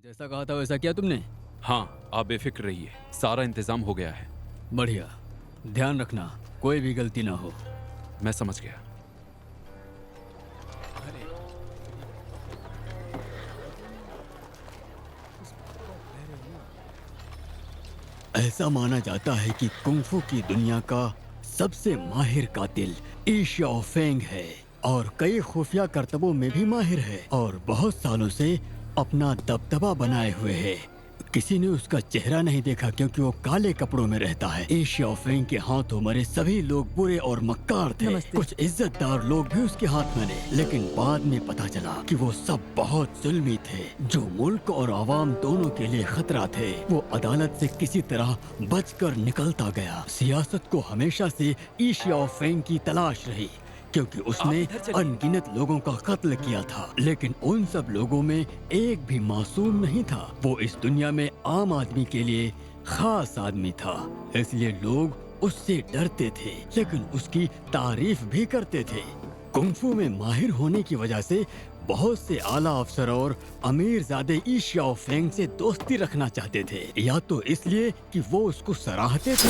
जैसा कहा था वैसा किया तुमने? हाँ, आप बेफिक्र रहिए, सारा इंतजाम हो गया है। बढ़िया। ध्यान रखना कोई भी गलती ना हो। मैं समझ गया। ऐसा माना जाता है कि कुंफू की दुनिया का सबसे माहिर कातिल ई शाओ फेंग है और कई खुफिया करतबों में भी माहिर है और बहुत सालों से अपना दबदबा बनाए हुए है। किसी ने उसका चेहरा नहीं देखा क्योंकि वो काले कपड़ों में रहता है। ई शाओ फेंग के हाथों मरे सभी लोग बुरे और मक्कार थे। नमस्ते। कुछ इज्जतदार लोग भी उसके हाथ मरे, लेकिन बाद में पता चला कि वो सब बहुत जुल्मी थे, जो मुल्क और आवाम दोनों के लिए खतरा थे। वो अदालत से किसी तरह बचकर निकलता गया। सियासत को हमेशा से ई शाओ फेंग की तलाश रही क्योंकि उसने अनगिनत लोगों का कत्ल किया था, लेकिन उन सब लोगों में एक भी मासूम नहीं था। वो इस दुनिया में आम आदमी के लिए खास आदमी था, इसलिए लोग उससे डरते थे लेकिन उसकी तारीफ भी करते थे। कुंफू में माहिर होने की वजह से बहुत से आला अफसर और अमीर ज़ादे ई शाओ फेंग से दोस्ती रखना चाहते थे, या तो इसलिए कि वो उसको सराहते थे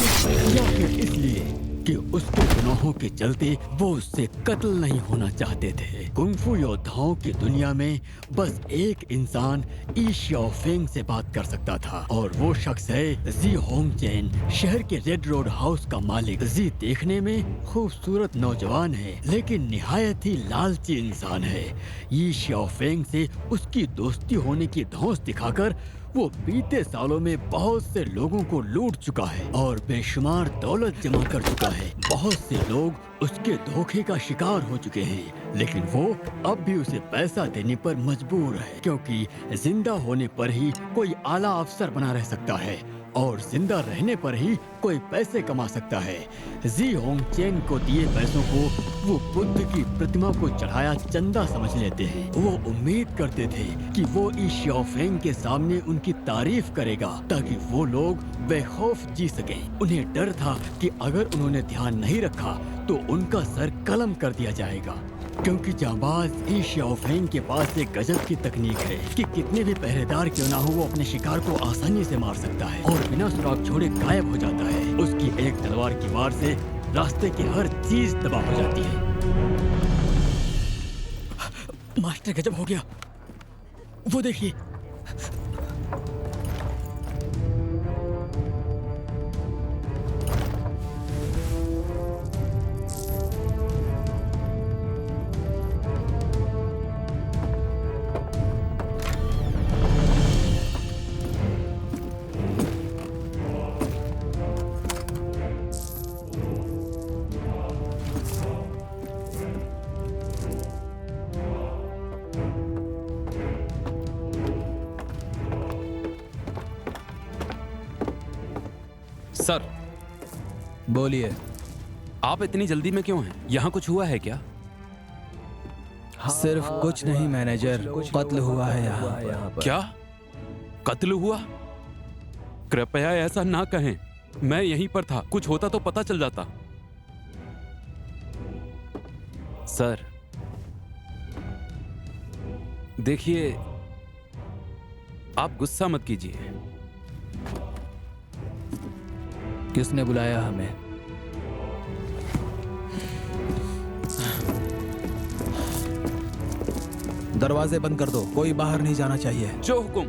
या फिर इसलिए कि उसके गुनाहों के चलते वो उससे कत्ल नहीं होना चाहते थे। कुंफू योद्धाओं की दुनिया में बस एक इंसान ई शाओ फेंग से बात कर सकता था और वो शख्स है जी होंग चैन, शहर के रेड रोड हाउस का मालिक। जी देखने में खूबसूरत नौजवान है लेकिन निहायत ही लालची इंसान है। ई शाओ फेंग से उसकी दोस्ती होने की धौंस दिखाकर वो बीते सालों में बहुत से लोगों को लूट चुका है और बेशुमार दौलत जमा कर चुका है। बहुत से लोग उसके धोखे का शिकार हो चुके हैं, लेकिन वो अब भी उसे पैसा देने पर मजबूर है क्योंकि जिंदा होने पर ही कोई आला अफसर बना रह सकता है और जिंदा रहने पर ही कोई पैसे कमा सकता है। जी होंग चेन को दिए पैसों को वो बुद्ध की प्रतिमा को चढ़ाया चंदा समझ लेते हैं। वो उम्मीद करते थे कि वो ई शाओ फेंग के सामने उनकी तारीफ करेगा ताकि वो लोग बेखौफ जी सकें। उन्हें डर था कि अगर उन्होंने ध्यान नहीं रखा तो उनका सर कलम कर दिया जाएगा, क्योंकि जांबाज ई शाओ फेंग के पास एक गजब की तकनीक है कि कितने भी पहरेदार क्यों ना हो वो अपने शिकार को आसानी से मार सकता है और बिना सुराग छोड़े गायब हो जाता है। उसकी एक तलवार की वार से रास्ते की हर चीज तबाह हो जाती है। मास्टर गजब हो गया, वो देखिए। सर, बोलिए। आप इतनी जल्दी में क्यों हैं? यहाँ कुछ हुआ है क्या? सिर्फ कुछ नहीं मैनेजर, कत्ल हुआ है यहाँ। क्या कत्ल हुआ? कृपया ऐसा ना कहें, मैं यहीं पर था, कुछ होता तो पता चल जाता। सर देखिए, आप गुस्सा मत कीजिए। किसने बुलाया हमें? दरवाजे बंद कर दो, कोई बाहर नहीं जाना चाहिए। जो हुकुम।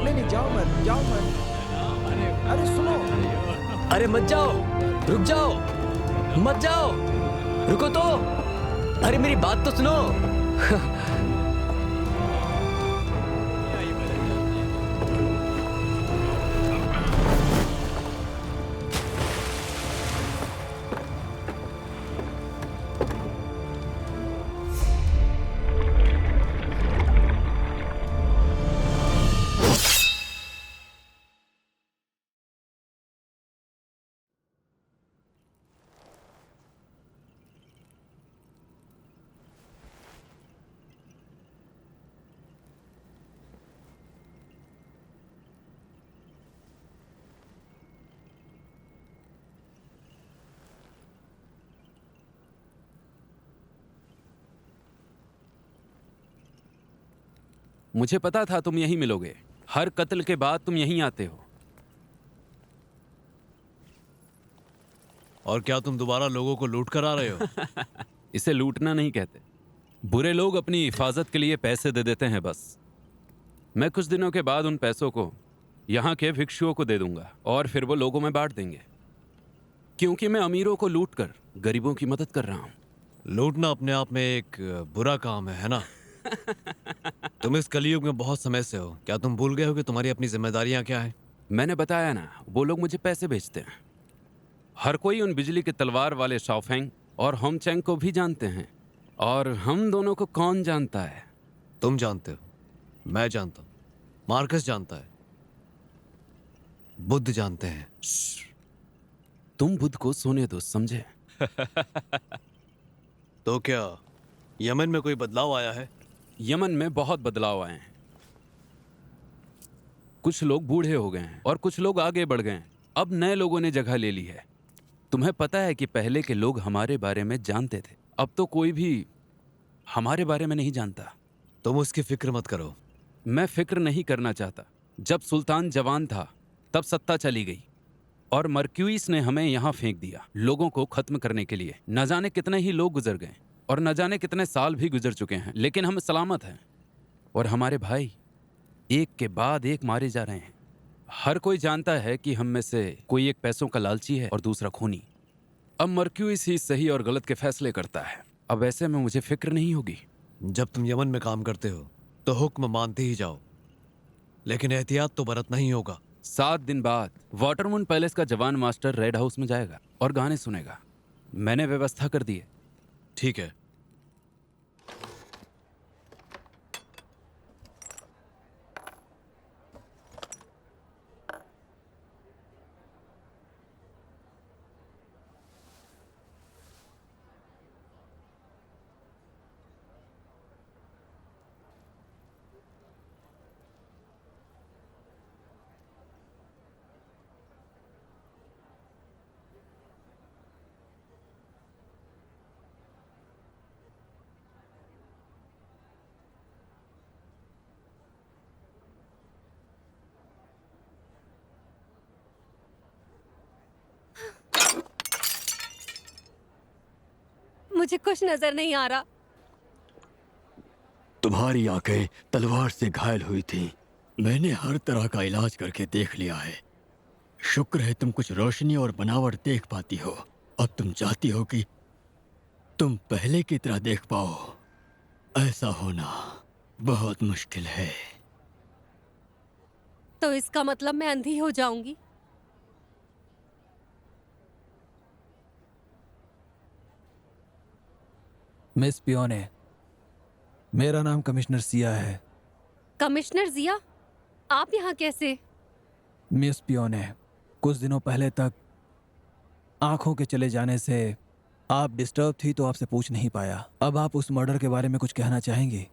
नहीं, जाओ मत। अरे सुनो। अरे मत जाओ, रुक जाओ, मत जाओ, रुको तो। अरे मेरी बात तो सुनो। मुझे पता था तुम यहीं मिलोगे। हर कत्ल के बाद तुम यहीं आते हो। और क्या तुम दोबारा लोगों को लूट कर आ रहे हो? इसे लूटना नहीं कहते। बुरे लोग अपनी हिफाजत के लिए पैसे दे देते हैं बस। मैं कुछ दिनों के बाद उन पैसों को यहाँ के भिक्षुओं को दे दूंगा और फिर वो लोगों में बांट देंगे, क्योंकि मैं अमीरों को लूट कर गरीबों की मदद कर रहा हूँ। लूटना अपने आप में एक बुरा काम है ना? तुम इस कलयुग में बहुत समय से हो। क्या तुम भूल गए हो कि तुम्हारी अपनी जिम्मेदारियां क्या है? मैंने बताया ना, वो लोग मुझे पैसे भेजते हैं। हर कोई उन बिजली के तलवार वाले शाओफेंग और होमचेंग को भी जानते हैं, और हम दोनों को कौन जानता है? तुम जानते हो, मैं जानता हूं, मार्कस जानता है, बुद्ध जानते हैं। तुम बुद्ध को सोने दो, समझे? तो क्या यमन में कोई बदलाव आया है? यमन में बहुत बदलाव आए हैं। कुछ लोग बूढ़े हो गए हैं और कुछ लोग आगे बढ़ गए हैं। अब नए लोगों ने जगह ले ली है। तुम्हें पता है कि पहले के लोग हमारे बारे में जानते थे, अब तो कोई भी हमारे बारे में नहीं जानता। तुम उसकी फिक्र मत करो। मैं फिक्र नहीं करना चाहता। जब सुल्तान जवान था तब सत्ता चली गई और मर्क्यूइस ने हमें यहाँ फेंक दिया लोगों को खत्म करने के लिए। न जाने कितने ही लोग गुजर गए और न जाने कितने साल भी गुजर चुके हैं, लेकिन हम सलामत हैं। और हमारे भाई एक के बाद एक मारे जा रहे हैं। हर कोई जानता है कि हम में से कोई एक पैसों का लालची है और दूसरा खूनी। अब मर्क्यूइस ही सही और गलत के फैसले करता है। अब ऐसे में मुझे फिक्र नहीं होगी। जब तुम यमन में काम करते हो तो हुक्म मानते ही जाओ, लेकिन एहतियात तो बरतना ही होगा। 7 दिन बाद वाटरमून पैलेस का जवान मास्टर रेड हाउस में जाएगा और गाने सुनेगा। मैंने व्यवस्था कर दी है। ठीक है। मुझे कुछ नजर नहीं आ रहा। तुम्हारी आंखें तलवार से घायल हुई थी। मैंने हर तरह का इलाज करके देख लिया है। शुक्र है तुम कुछ रोशनी और बनावट देख पाती हो। अब तुम चाहती हो कि तुम पहले की तरह देख पाओ। ऐसा होना बहुत मुश्किल है। तो इसका मतलब मैं अंधी हो जाऊंगी? मिस पियोने, मेरा नाम कमिश्नर सिया है। कमिश्नर जिया, आप यहाँ कैसे? मिस पियोने, कुछ दिनों पहले तक आंखों के चले जाने से आप डिस्टर्ब थी तो आपसे पूछ नहीं पाया। अब आप उस मर्डर के बारे में कुछ कहना चाहेंगे?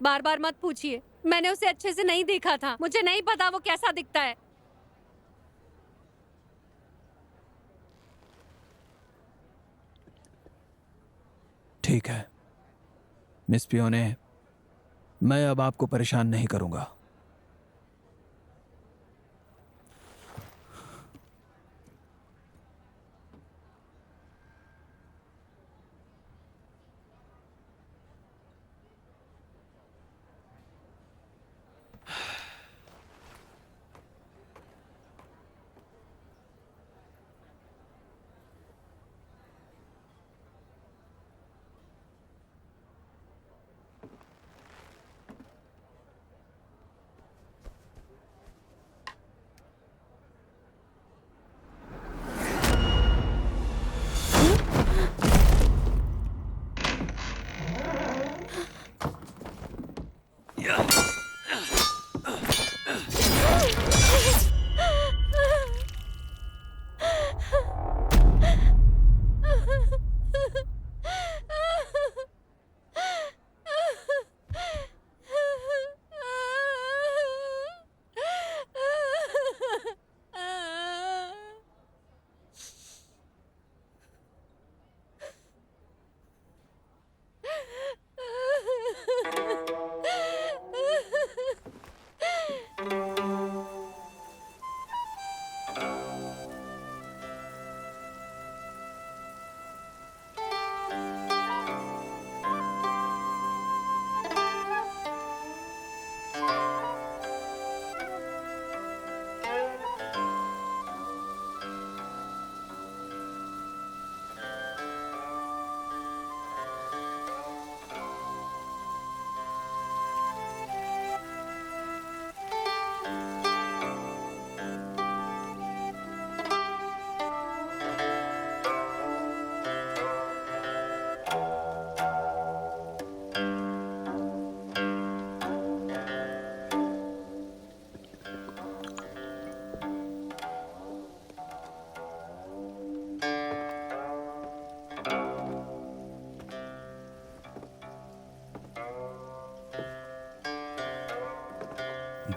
बार बार मत पूछिए। मैंने उसे अच्छे से नहीं देखा था। मुझे नहीं पता वो कैसा दिखता है। ठीक है मिस पियोने, मैं अब आपको परेशान नहीं करूंगा।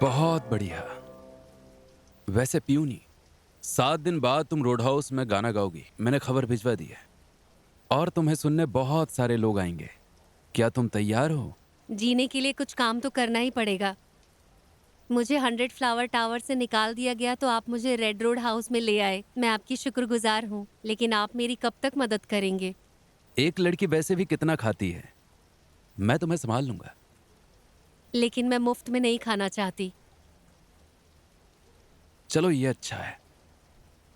बहुत बढ़िया। वैसे प्यूनी, 7 दिन बाद तुम रोड हाउस में गाना गाओगी, मैंने खबर भिजवा दी है। और तुम्हें सुनने बहुत सारे लोग आएंगे। क्या तुम तैयार हो? जीने के लिए कुछ काम तो करना ही पड़ेगा। मुझे 100 फ्लावर टावर से निकाल दिया गया तो आप मुझे रेड रोड हाउस में ले आए। मैं आपकी शुक्रगुजार हूँ, लेकिन आप मेरी कब तक मदद करेंगे? एक लड़की वैसे भी कितना खाती है, मैं तुम्हें संभाल लूंगा। लेकिन मैं मुफ्त में नहीं खाना चाहती। चलो ये अच्छा है,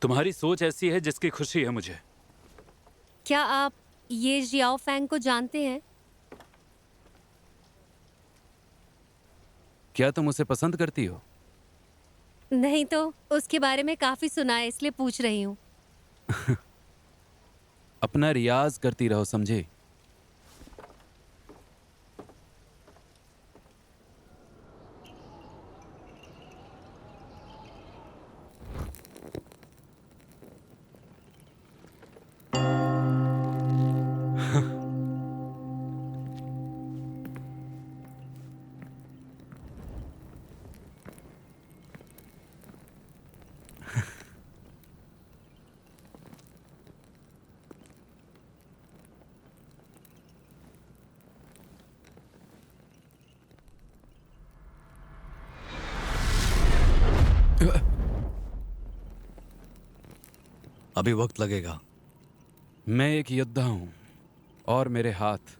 तुम्हारी सोच ऐसी है जिसकी खुशी है मुझे। क्या आप ये जियाओ फैंग को जानते हैं? क्या तुम उसे पसंद करती हो? नहीं तो उसके बारे में काफी सुना है, इसलिए पूछ रही हूँ। अपना रियाज करती रहो, समझे? अभी वक्त लगेगा। मैं एक योद्धा हूं और मेरे हाथ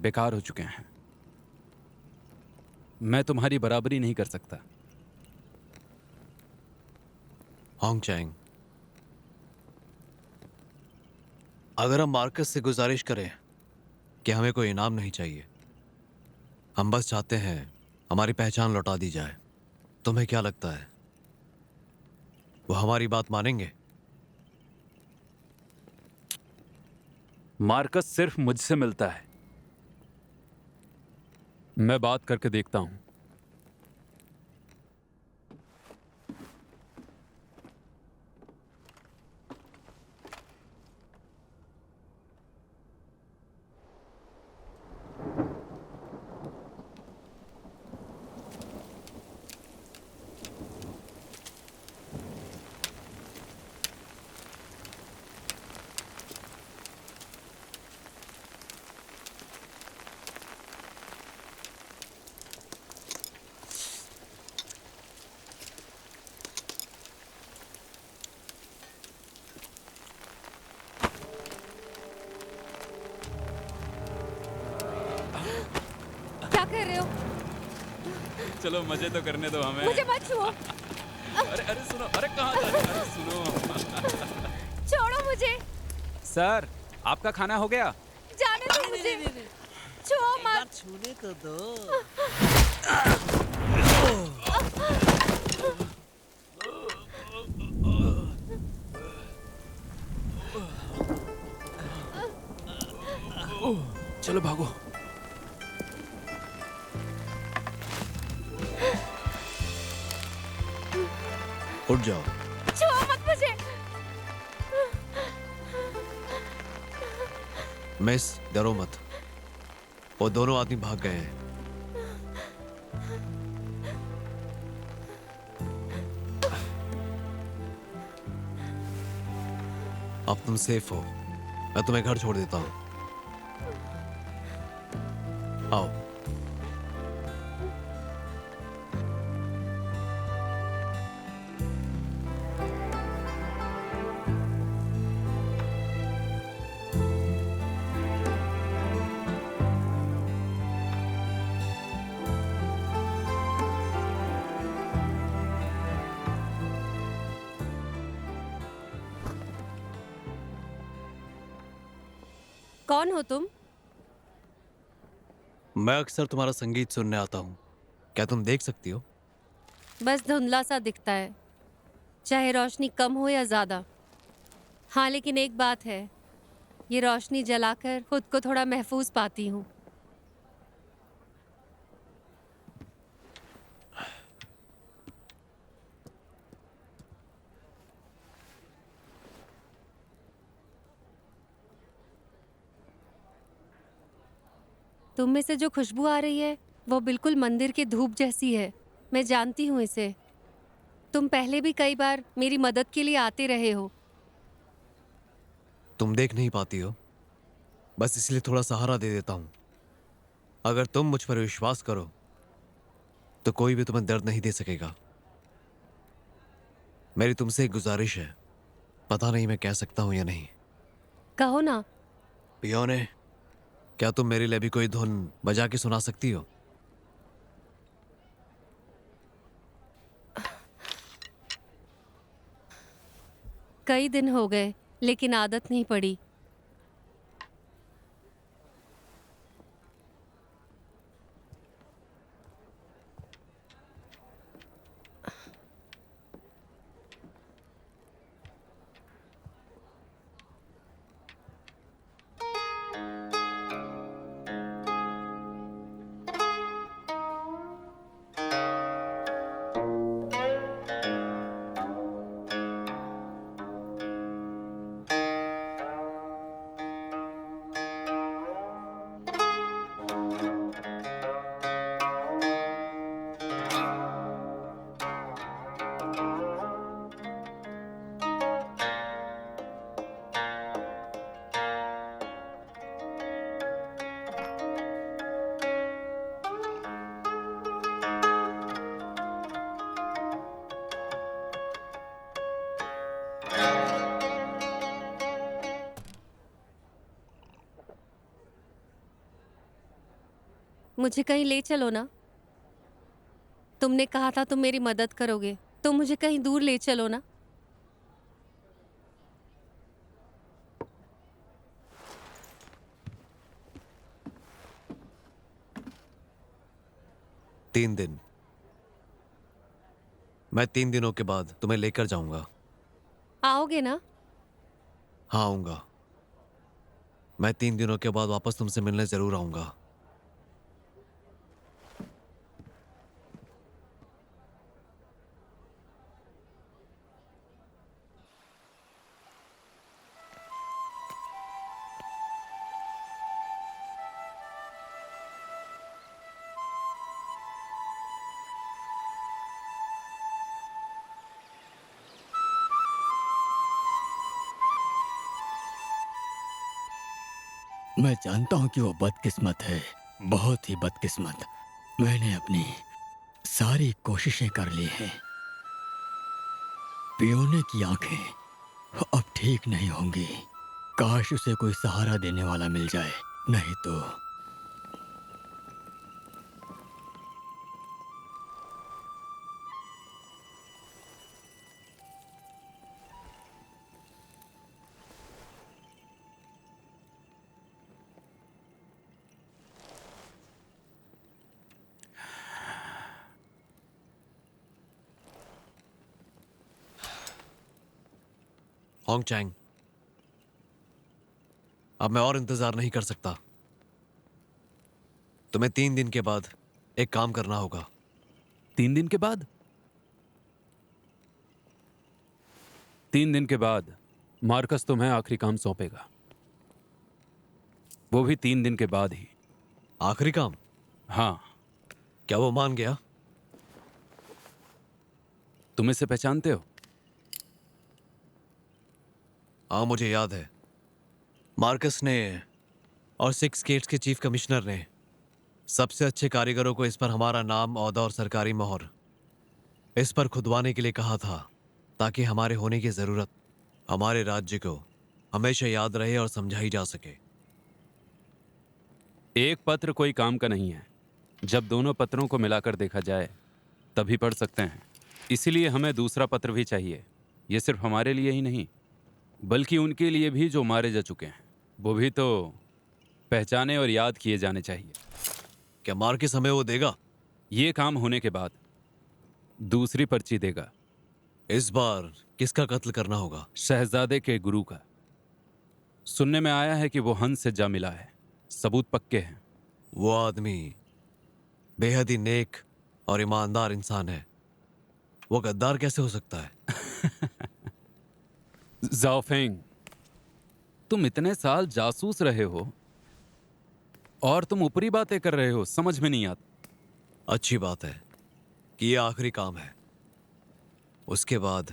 बेकार हो चुके हैं। मैं तुम्हारी बराबरी नहीं कर सकता। होंग चैंग, अगर हम मार्कस से गुजारिश करें कि हमें कोई इनाम नहीं चाहिए, हम बस चाहते हैं हमारी पहचान लौटा दी जाए, तुम्हें क्या लगता है वो हमारी बात मानेंगे? मार्कस सिर्फ मुझसे मिलता है। मैं बात करके देखता हूं। क्या कर रहे हो? चलो मजे तो करने दो हमें। मुझे मत छुओ। अरे अरे सुनो, अरे कहाँ जा रही हो? अरे सुनो। छोड़ो मुझे। सर, आपका खाना हो गया? जाने दो मुझे। छुओ मत। छूने तो दो। चलो भागो। उठ जाओ। छुओ मत मुझे। मिस, डरो मत, वो दोनों आदमी भाग गए हैं। अब तुम सेफ हो, मैं तुम्हें घर छोड़ देता हूं। आओ। कौन हो तुम? मैं अक्सर तुम्हारा संगीत सुनने आता हूं, क्या तुम देख सकती हो? बस धुंधला सा दिखता है, चाहे रोशनी कम हो या ज्यादा। हाँ, लेकिन एक बात है, ये रोशनी जलाकर खुद को थोड़ा महफूज पाती हूँ। तुम में से जो खुशबू आ रही है वो बिल्कुल मंदिर की धूप जैसी है। मैं जानती हूँ इसे। तुम पहले भी कई बार मेरी मदद के लिए आते रहे हो। तुम देख नहीं पाती हो, बस इसलिए थोड़ा सहारा दे देता हूं। अगर तुम मुझ पर विश्वास करो तो कोई भी तुम्हें दर्द नहीं दे सकेगा। मेरी तुमसे एक गुजारिश है, पता नहीं मैं कह सकता हूं या नहीं। कहो ना। पियोने, क्या तुम मेरे लिए भी कोई धुन बजा के सुना सकती हो? कई दिन हो गए लेकिन आदत नहीं पड़ी। मुझे कहीं ले चलो ना। तुमने कहा था तुम मेरी मदद करोगे, तो मुझे कहीं दूर ले चलो ना। तीन दिन। मैं 3 दिनों के बाद तुम्हें लेकर जाऊंगा। आओगे ना? हाँ, आऊंगा। मैं 3 दिनों के बाद वापस तुमसे मिलने जरूर आऊंगा। मैं जानता हूं कि वो बदकिस्मत है, बहुत ही बदकिस्मत। मैंने अपनी सारी कोशिशें कर ली हैं। पियोने की आंखें अब ठीक नहीं होंगी। काश उसे कोई सहारा देने वाला मिल जाए, नहीं तो। होंग चैंग, अब मैं और इंतजार नहीं कर सकता। तुम्हें 3 दिन के बाद एक काम करना होगा। 3 दिन के बाद? 3 दिन के बाद मार्कस तुम्हें आखिरी काम सौंपेगा, वो भी 3 दिन के बाद ही। आखिरी काम? हाँ। क्या वो मान गया? तुम इसे पहचानते हो? हाँ, मुझे याद है। मार्कस ने और 6 गेट्स के चीफ कमिश्नर ने सबसे अच्छे कारीगरों को इस पर हमारा नाम, ओहदा और सरकारी मोहर इस पर खुदवाने के लिए कहा था, ताकि हमारे होने की जरूरत हमारे राज्य को हमेशा याद रहे और समझाई जा सके। एक पत्र कोई काम का नहीं है। जब दोनों पत्रों को मिलाकर देखा जाए तभी पढ़ सकते हैं। इसीलिए हमें दूसरा पत्र भी चाहिए। ये सिर्फ हमारे लिए ही नहीं, बल्कि उनके लिए भी जो मारे जा चुके हैं। वो भी तो पहचाने और याद किए जाने चाहिए। क्या मार्कस हमें वो देगा? ये काम होने के बाद दूसरी पर्ची देगा। इस बार किसका कत्ल करना होगा? शहजादे के गुरु का। सुनने में आया है कि वो हंस से जा मिला है। सबूत पक्के हैं। वो आदमी बेहद ही नेक और ईमानदार इंसान है। वो गद्दार कैसे हो सकता है? जाओफेंग, तुम इतने साल जासूस रहे हो और तुम ऊपरी बातें कर रहे हो, समझ में नहीं आता। अच्छी बात है, कि ये आखिरी काम है। उसके बाद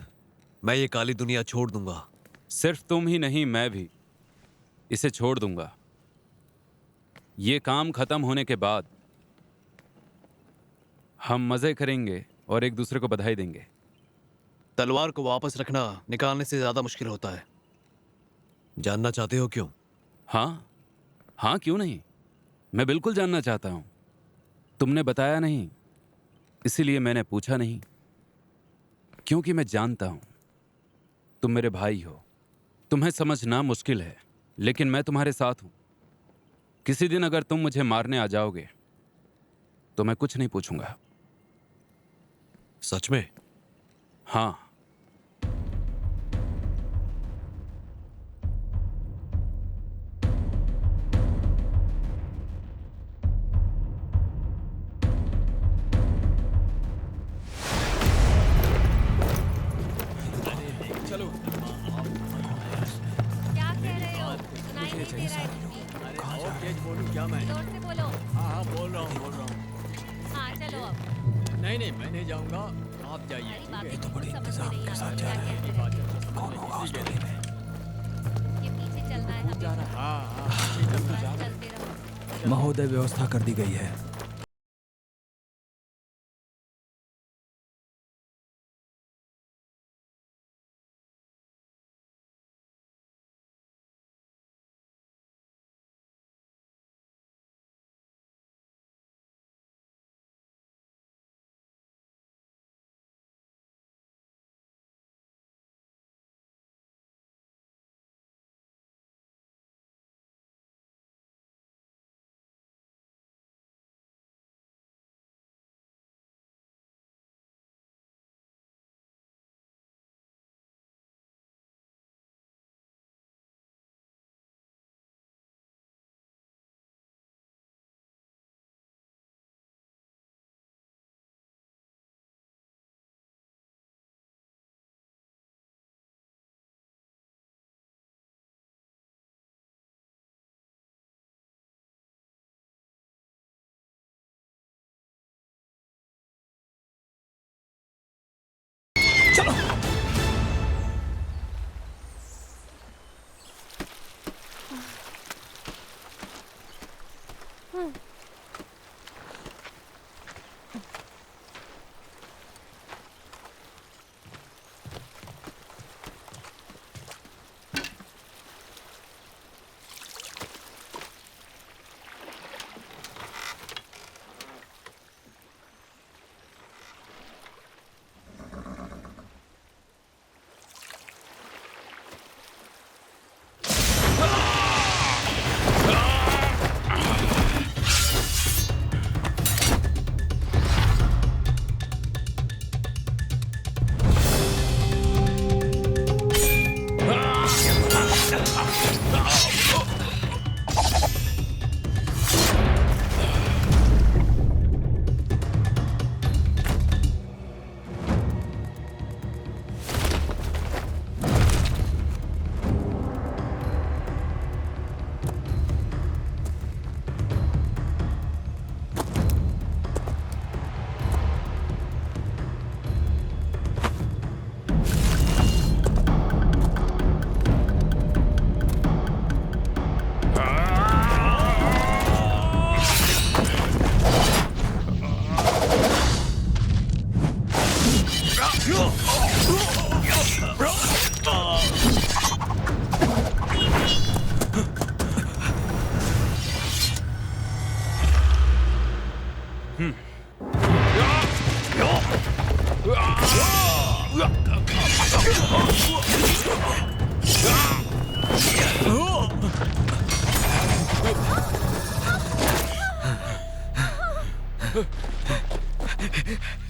मैं ये काली दुनिया छोड़ दूंगा। सिर्फ तुम ही नहीं, मैं भी इसे छोड़ दूंगा। ये काम खत्म होने के बाद हम मजे करेंगे और एक दूसरे को बधाई देंगे। तलवार को वापस रखना निकालने से ज्यादा मुश्किल होता है। जानना चाहते हो क्यों? हाँ हाँ, क्यों नहीं, मैं बिल्कुल जानना चाहता हूं। तुमने बताया नहीं, इसीलिए मैंने पूछा नहीं, क्योंकि मैं जानता हूं तुम मेरे भाई हो। तुम्हें समझना मुश्किल है, लेकिन मैं तुम्हारे साथ हूं। किसी दिन अगर तुम मुझे मारने आ जाओगे तो मैं कुछ नहीं पूछूंगा। सच में? हाँ। क्या कह रहे हो? सुनाई नहीं दे रहा है कुछ भी। बोलूं क्या मैं? जोर से बोलो। हाँ बोल रहा हूँ। हाँ चलो अब। नहीं मैं नहीं जाऊंगा, आप जाइए। सारी बातें तो बड़ी इंतजाम के साथ जा रहे हैं। कौन होगा उस टोली में? ये पीछे चलना है हमें। हाँ चलते रहो। महोदय, व्यवस्था कर दी गई है।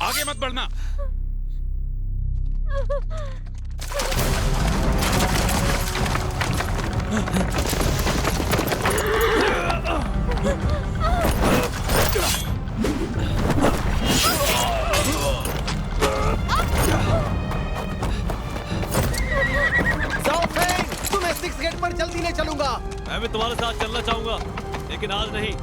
आगे मत बढ़ना। तुम्हें 6 गेट पर जल्दी ले चलूंगा। मैं भी तुम्हारे साथ चलना चाहूंगा, लेकिन आज नहीं।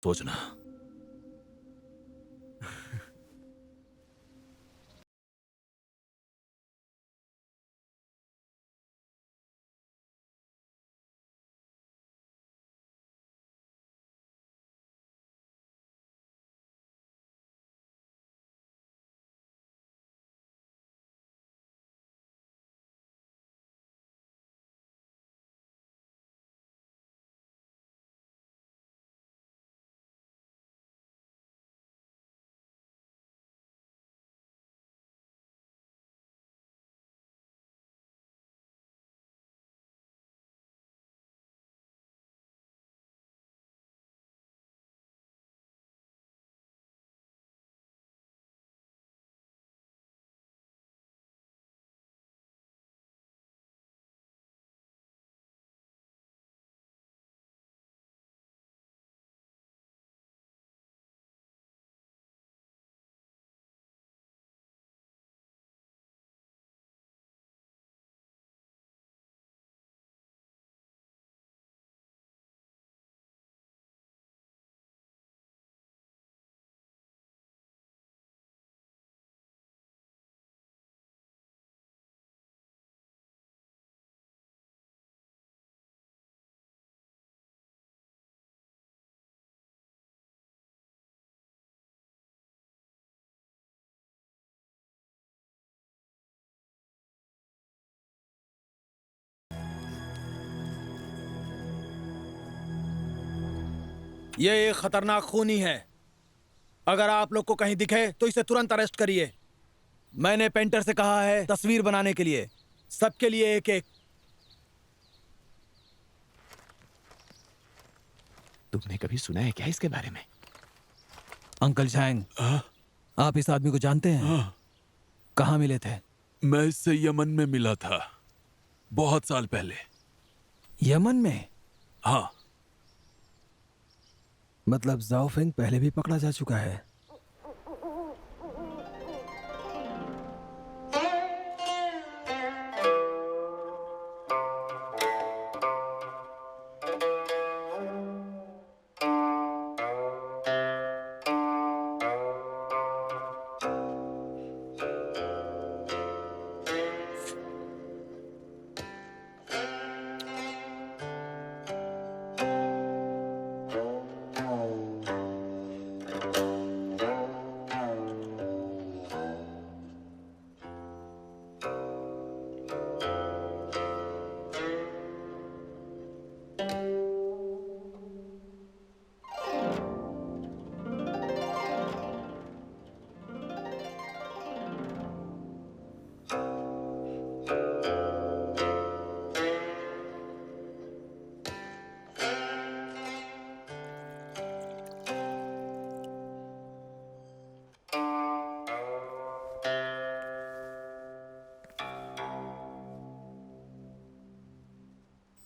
सोचना। ये एक खतरनाक खूनी है। अगर आप लोग को कहीं दिखे तो इसे तुरंत अरेस्ट करिए। मैंने पेंटर से कहा है तस्वीर बनाने के लिए, सबके लिए एक एक। तुमने कभी सुना है क्या इसके बारे में? अंकल झैंग, आप इस आदमी को जानते हैं? कहाँ मिले थे? मैं इससे यमन में मिला था, बहुत साल पहले। यमन में? हाँ। मतलब जाओ फेंग पहले भी पकड़ा जा चुका है।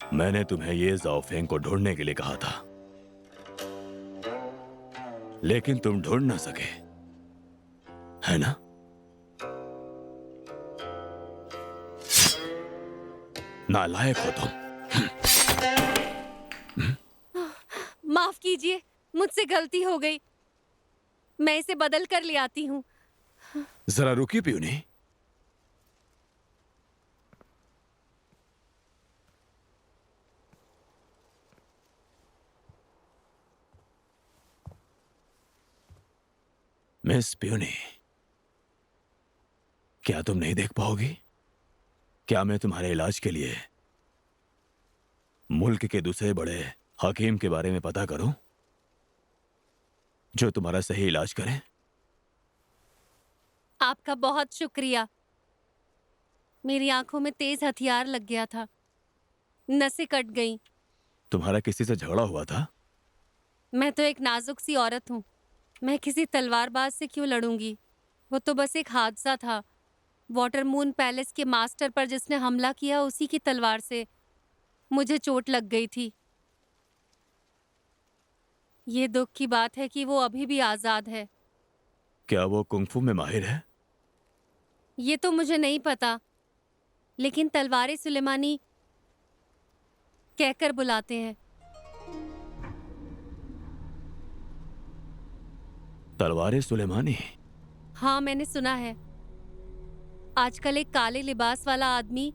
मैंने तुम्हें ये जाओफेंग को ढूंढने के लिए कहा था, लेकिन तुम ढूंढ ना सके, है ना? नालायक हो तुम। माफ कीजिए, मुझसे गलती हो गई। मैं इसे बदल कर ले आती हूँ। जरा रुकी प्यूनी। मिस प्यूनी, क्या तुम नहीं देख पाओगी? क्या मैं तुम्हारे इलाज के लिए मुल्क के दूसरे बड़े हकीम के बारे में पता करूं, जो तुम्हारा सही इलाज करें? आपका बहुत शुक्रिया। मेरी आंखों में तेज हथियार लग गया था, नसें कट गईं। तुम्हारा किसी से झगड़ा हुआ था? मैं तो एक नाजुक सी औरत हूँ। मैं किसी तलवारबाज से क्यों लड़ूंगी? वो तो बस एक हादसा था। वाटर मून पैलेस के मास्टर पर जिसने हमला किया, उसी की तलवार से मुझे चोट लग गई थी। ये दुख की बात है कि वो अभी भी आजाद है। क्या वो कुंफू में माहिर है? ये तो मुझे नहीं पता, लेकिन तलवारें सुलेमानी कहकर बुलाते हैं। तलवार सुलेमानी? हाँ, मैंने सुना है। आजकल एक काले लिबास वाला आदमी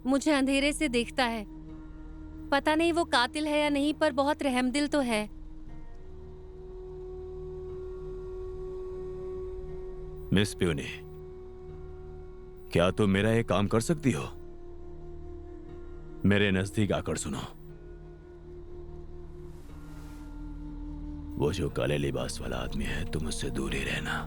मुझे अंधेरे से देखता है। पता नहीं वो कातिल है या नहीं, पर बहुत रहमदिल तो है। मिस प्यूनी, क्या तुम मेरा एक काम कर सकती हो? मेरे नजदीक आकर सुनो। वो जो काले लिबास वाला आदमी है, तुम उससे दूर ही रहना।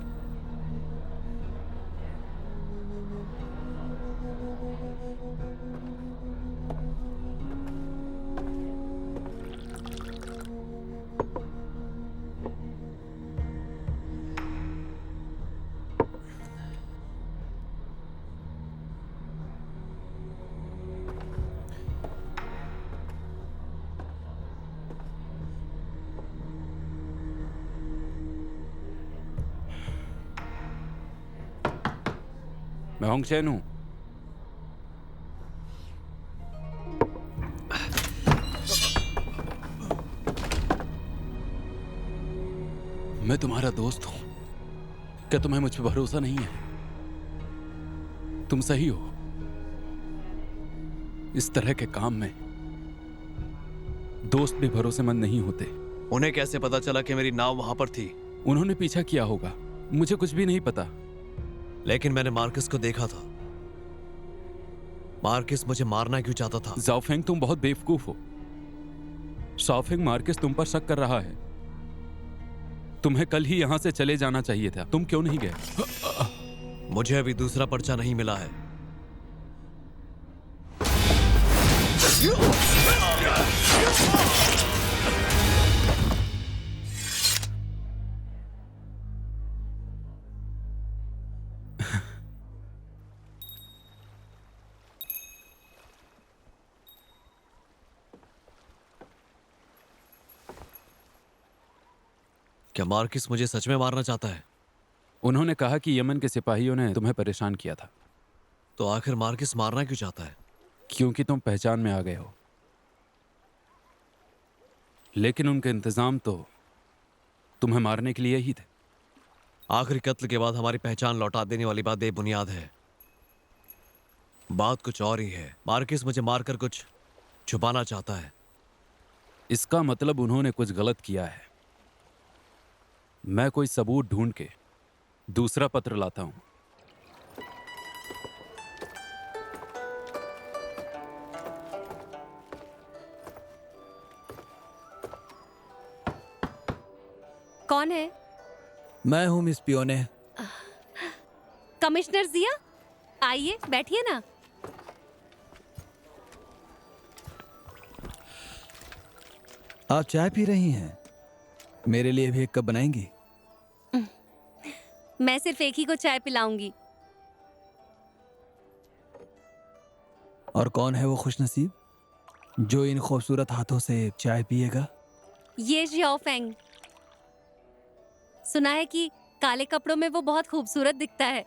मैं होंगचैन हूं। मैं तुम्हारा दोस्त हूं। क्या तुम्हें मुझ पर भरोसा नहीं है? तुम सही हो। इस तरह के काम में दोस्त भी भरोसेमंद नहीं होते। उन्हें कैसे पता चला कि मेरी नाव वहां पर थी? उन्होंने पीछा किया होगा, मुझे कुछ भी नहीं पता। लेकिन मैंने मार्कस को देखा था। मार्कस मुझे मारना क्यों चाहता था? जाओफेंग, तुम बहुत बेवकूफ हो। शाओफेंग, मार्कस तुम पर शक कर रहा है। तुम्हें कल ही यहां से चले जाना चाहिए था। तुम क्यों नहीं गए? मुझे अभी दूसरा पर्चा नहीं मिला है। क्या मार्कस मुझे सच में मारना चाहता है? उन्होंने कहा कि यमन के सिपाहियों ने तुम्हें परेशान किया था। तो आखिर मार्कस मारना क्यों चाहता है? क्योंकि तुम पहचान में आ गए हो। लेकिन उनके इंतजाम तो तुम्हें मारने के लिए ही थे। आखिरी कत्ल के बाद हमारी पहचान लौटा देने वाली बात बेबुनियाद है। बात कुछ और ही है। मार्कस मुझे मारकर कुछ छुपाना चाहता है। इसका मतलब उन्होंने कुछ गलत किया है। मैं कोई सबूत ढूंढ के दूसरा पत्र लाता हूं। कौन है? मैं हूं मिस पियोने। कमिश्नर जिया, आइए बैठिए ना। आप चाय पी रही हैं? मेरे लिए भी एक कप बनाएंगी? मैं सिर्फ एक ही को चाय पिलाऊंगी। और कौन है वो खुशनसीब जो इन खूबसूरत हाथों से चाय पिएगा? ये जियाओफेंग। सुना है कि काले कपड़ों में वो बहुत खूबसूरत दिखता है।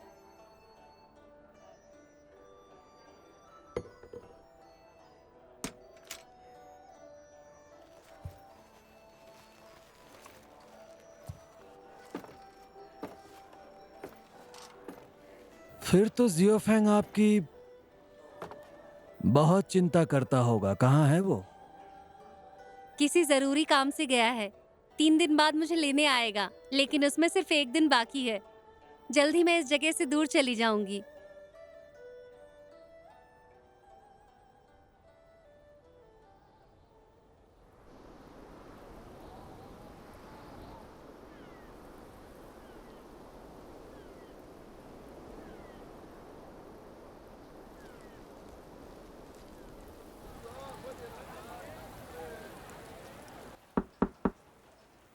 फिर तो जियोफेंग आपकी बहुत चिंता करता होगा। कहाँ है वो? किसी जरूरी काम से गया है। 3 दिन बाद मुझे लेने आएगा, लेकिन उसमें सिर्फ 1 दिन बाकी है। जल्द ही मैं इस जगह से दूर चली जाऊंगी।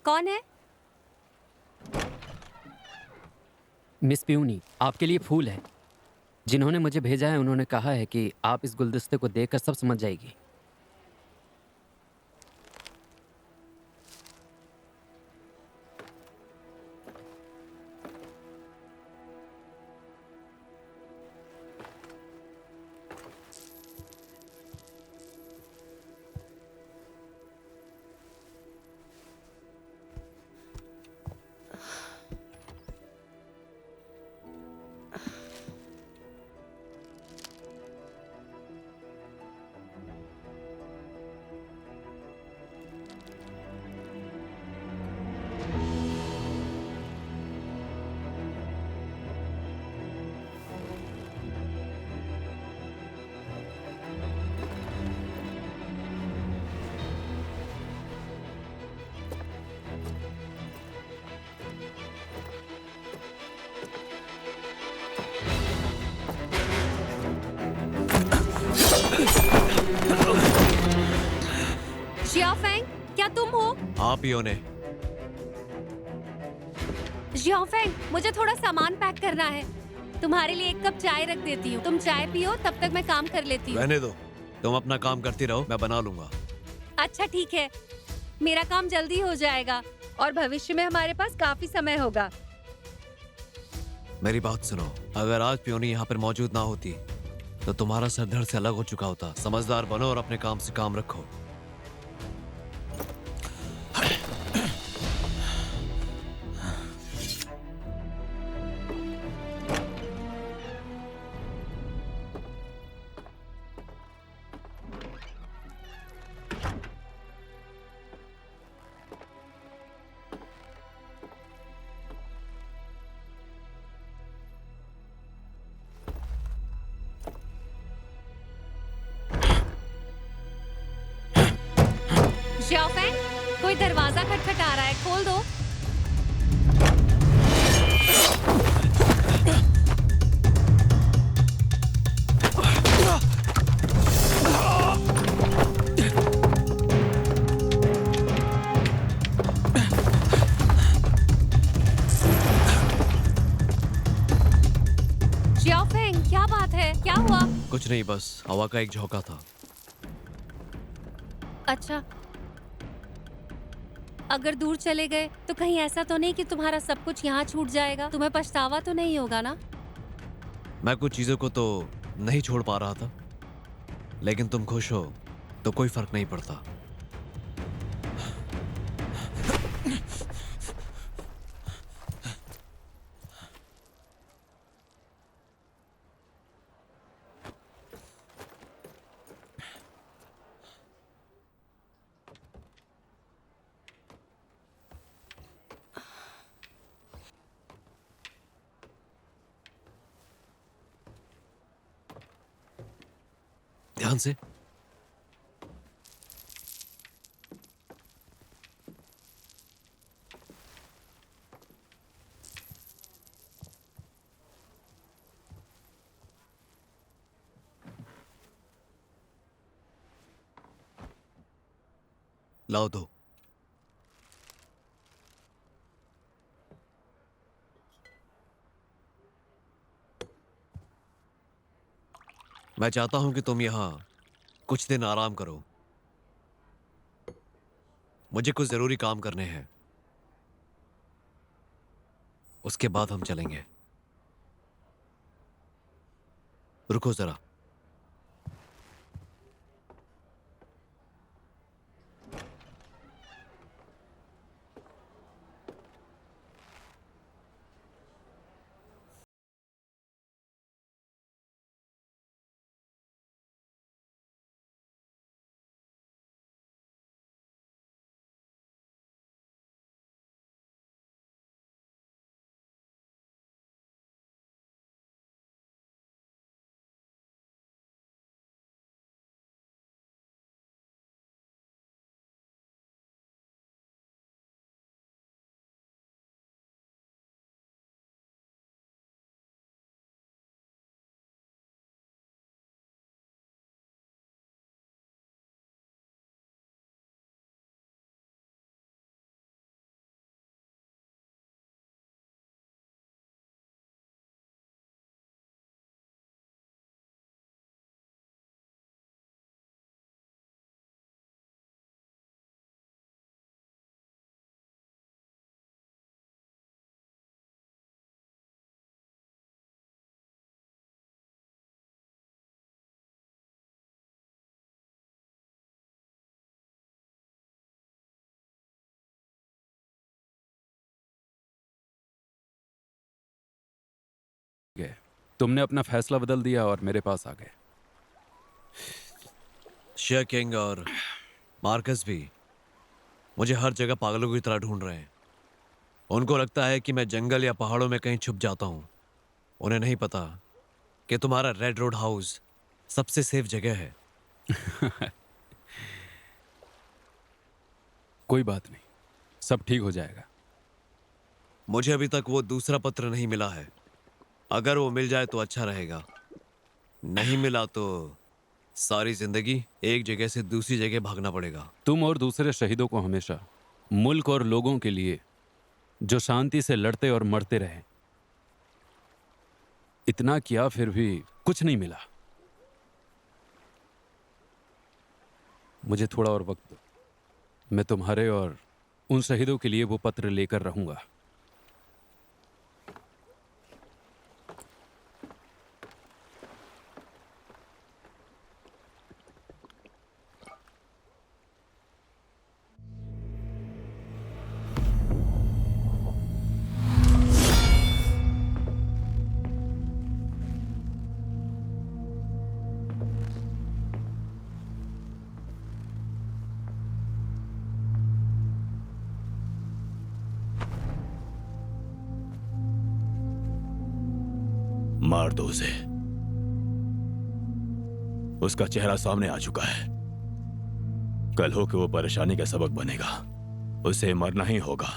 कौन है? मिस प्यूनी, आपके लिए फूल है। जिन्होंने मुझे भेजा है उन्होंने कहा है कि आप इस गुलदस्ते को देखकर सब समझ जाएगी। जियाओफेंग, क्या तुम हो? हाँ पियोने। जियाओफेंग, मुझे थोड़ा सामान पैक करना है। तुम्हारे लिए एक कप चाय रख देती हूँ, तुम चाय पियो, तब तक मैं काम कर लेती हूँ। रहने दो, तुम अपना काम करती रहो, मैं बना लूंगा। अच्छा ठीक है, मेरा काम जल्दी हो जाएगा और भविष्य में हमारे पास काफी समय होगा। मेरी बात सुनो, अगर आज पियोनी यहाँ पर मौजूद ना होती तो तुम्हारा सर धड़ से अलग हो चुका होता। समझदार बनो और अपने काम से काम रखो। जियाओफेंग, कोई दरवाजा खटखटा रहा है, खोल दो। जियाओफेंग, क्या बात है, क्या हुआ? कुछ नहीं, बस हवा का एक झोंका था। अच्छा, अगर दूर चले गए तो कहीं ऐसा तो नहीं कि तुम्हारा सब कुछ यहाँ छूट जाएगा? तुम्हें पछतावा तो नहीं होगा ना? मैं कुछ चीजों को तो नहीं छोड़ पा रहा था, लेकिन तुम खुश हो तो कोई फर्क नहीं पड़ता। ध्यान से। लाओ दो। मैं चाहता हूं कि तुम यहां कुछ दिन आराम करो। मुझे कुछ जरूरी काम करने हैं, उसके बाद हम चलेंगे। रुको जरा। गए। तुमने अपना फैसला बदल दिया और मेरे पास आ गए। शेयर किंग और मार्कस भी मुझे हर जगह पागलों की तरह ढूंढ रहे हैं। उनको लगता है कि मैं जंगल या पहाड़ों में कहीं छुप जाता हूं। उन्हें नहीं पता कि तुम्हारा रेड रोड हाउस सबसे सेफ जगह है। कोई बात नहीं, सब ठीक हो जाएगा। मुझे अभी तक वो दूसरा पत्र नहीं मिला है। अगर वो मिल जाए तो अच्छा रहेगा, नहीं मिला तो सारी जिंदगी एक जगह से दूसरी जगह भागना पड़ेगा। तुम और दूसरे शहीदों को हमेशा मुल्क और लोगों के लिए जो शांति से लड़ते और मरते रहे, इतना किया फिर भी कुछ नहीं मिला। मुझे थोड़ा और वक्त दो, मैं तुम्हारे और उन शहीदों के लिए वो पत्र लेकर रहूंगा। मार दो उसे। उसका चेहरा सामने आ चुका है। कल हो के वो परेशानी का सबक बनेगा। उसे मरना ही होगा।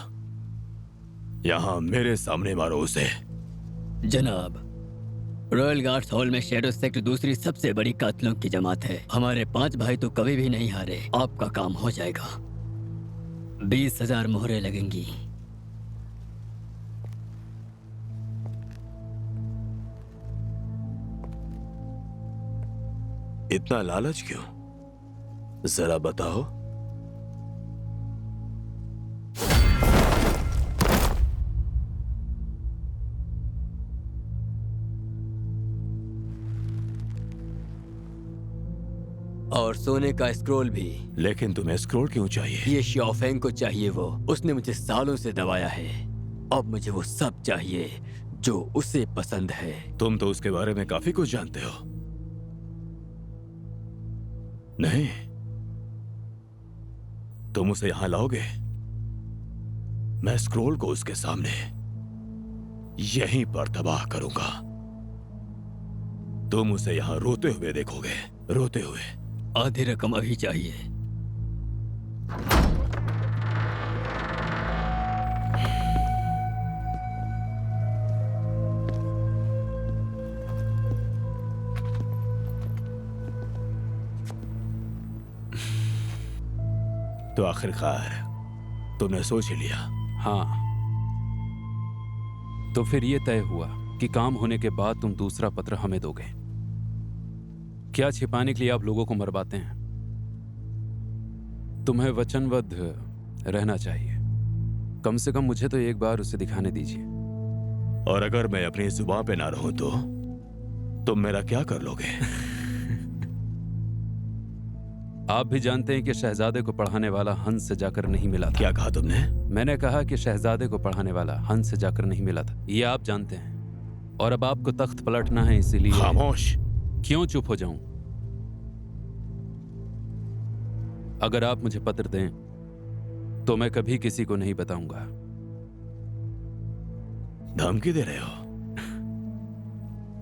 यहां मेरे सामने मारो उसे। जनाब, रॉयल गार्ड्स हॉल में शैडो सेक्ट दूसरी सबसे बड़ी कातिलों की जमात है। हमारे 5 भाई तो कभी भी नहीं हारे। आपका काम हो जाएगा। 20,000 मोहरें लगेंगी। इतना लालच क्यों? जरा बताओ। और सोने का स्क्रोल भी। लेकिन तुम्हें स्क्रोल क्यों चाहिए? ये शियाओफेंग को चाहिए। वो उसने मुझे सालों से दबाया है। अब मुझे वो सब चाहिए जो उसे पसंद है। तुम तो उसके बारे में काफी कुछ जानते हो। नहीं, तुम उसे यहां लाओगे, मैं स्क्रोल को उसके सामने यहीं पर तबाह करूंगा। तुम उसे यहां रोते हुए देखोगे, रोते हुए। आधी रकम अभी चाहिए। तो आखिरकार तुमने सोच ही लिया? हाँ, तो फिर ये तय हुआ कि काम होने के बाद तुम दूसरा पत्र हमें दोगे। क्या छिपाने के लिए आप लोगों को मरवाते हैं? तुम्हें वचनबद्ध रहना चाहिए। कम से कम मुझे तो एक बार उसे दिखाने दीजिए। और अगर मैं अपनी जुबान पे ना रहूं तो तुम मेरा क्या कर लोगे? आप भी जानते हैं कि शहजादे को पढ़ाने वाला हंस से जाकर नहीं मिला था। क्या कहा तुमने? मैंने कहा कि शहजादे को पढ़ाने वाला हंस से जाकर नहीं मिला था। ये आप जानते हैं। और अब आपको तख्त पलटना है, इसीलिए। खामोश। क्यों चुप हो जाऊं? अगर आप मुझे पत्र दें तो मैं कभी किसी को नहीं बताऊंगा। धमकी दे रहे हो?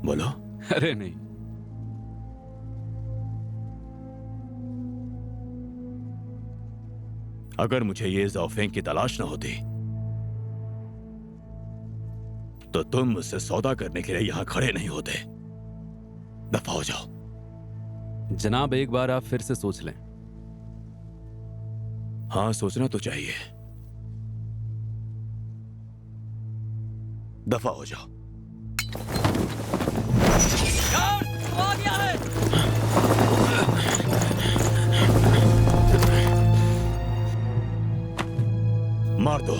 बोलो। अरे नहीं, अगर मुझे ये ज़ाओफेंग की तलाश ना होती तो तुम मुझसे सौदा करने के लिए यहां खड़े नहीं होते। दफा हो जाओ। जनाब, एक बार आप फिर से सोच लें। हाँ, सोचना तो चाहिए। दफा हो जाओ। मार दो।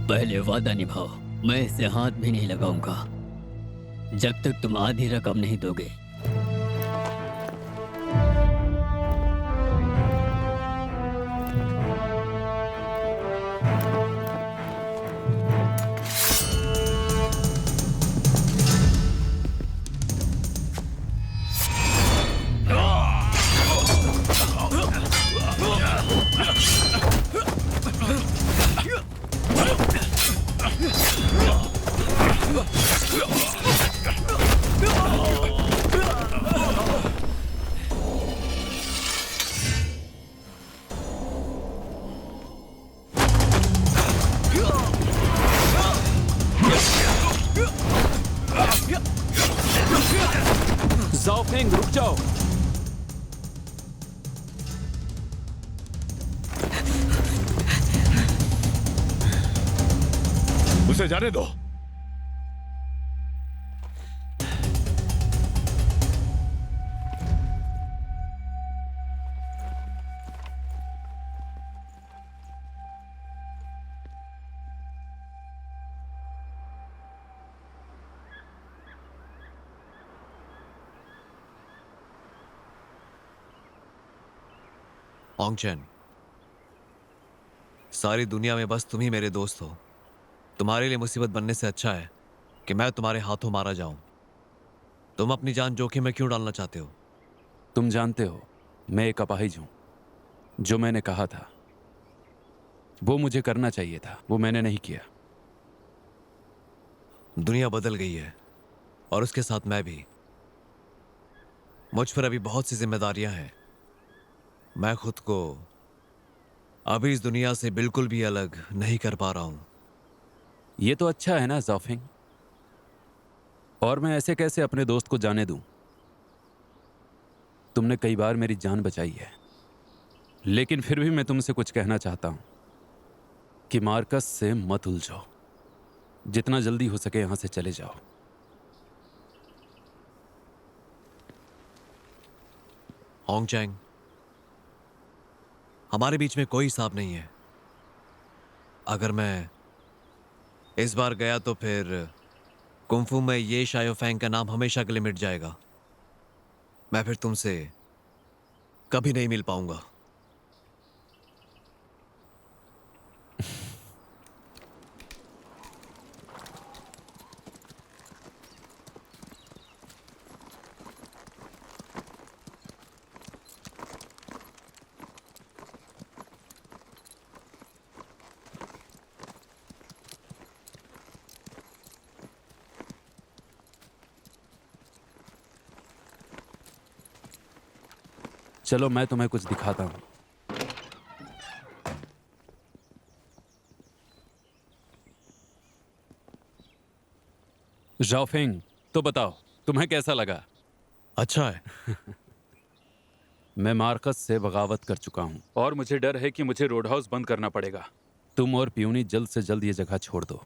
पहले वादा निभाओ। मैं इसे हाथ भी नहीं लगाऊंगा जब तक तुम आधी रकम नहीं दोगे। जाओ। उसे जाने दो। ओंगचेन, सारी दुनिया में बस तुम ही मेरे दोस्त हो। तुम्हारे लिए मुसीबत बनने से अच्छा है कि मैं तुम्हारे हाथों मारा जाऊं। तुम अपनी जान जोखिम में क्यों डालना चाहते हो? तुम जानते हो मैं एक अपाहिज हूं। जो मैंने कहा था वो मुझे करना चाहिए था, वो मैंने नहीं किया। दुनिया बदल गई है और उसके साथ मैं भी। मुझ पर अभी बहुत सी जिम्मेदारियां हैं। मैं खुद को अभी इस दुनिया से बिल्कुल भी अलग नहीं कर पा रहा हूं। ये तो अच्छा है ना ज़ॉफिंग। और मैं ऐसे कैसे अपने दोस्त को जाने दूं? तुमने कई बार मेरी जान बचाई है, लेकिन फिर भी मैं तुमसे कुछ कहना चाहता हूं कि मार्कस से मत उलझो। जितना जल्दी हो सके यहां से चले जाओ। होंगचैंग, हमारे बीच में कोई हिसाब नहीं है। अगर मैं इस बार गया तो फिर कुंफू में ये शायो फैंग का नाम हमेशा के लिए मिट जाएगा। मैं फिर तुमसे कभी नहीं मिल पाऊंगा। चलो मैं तुम्हें कुछ दिखाता हूं। ज़ॉफिंग, तो बताओ तुम्हें कैसा लगा? अच्छा है। मैं मार्कस से बगावत कर चुका हूं और मुझे डर है कि मुझे रोड हाउस बंद करना पड़ेगा। तुम और प्यूनी जल्द से जल्द ये जगह छोड़ दो।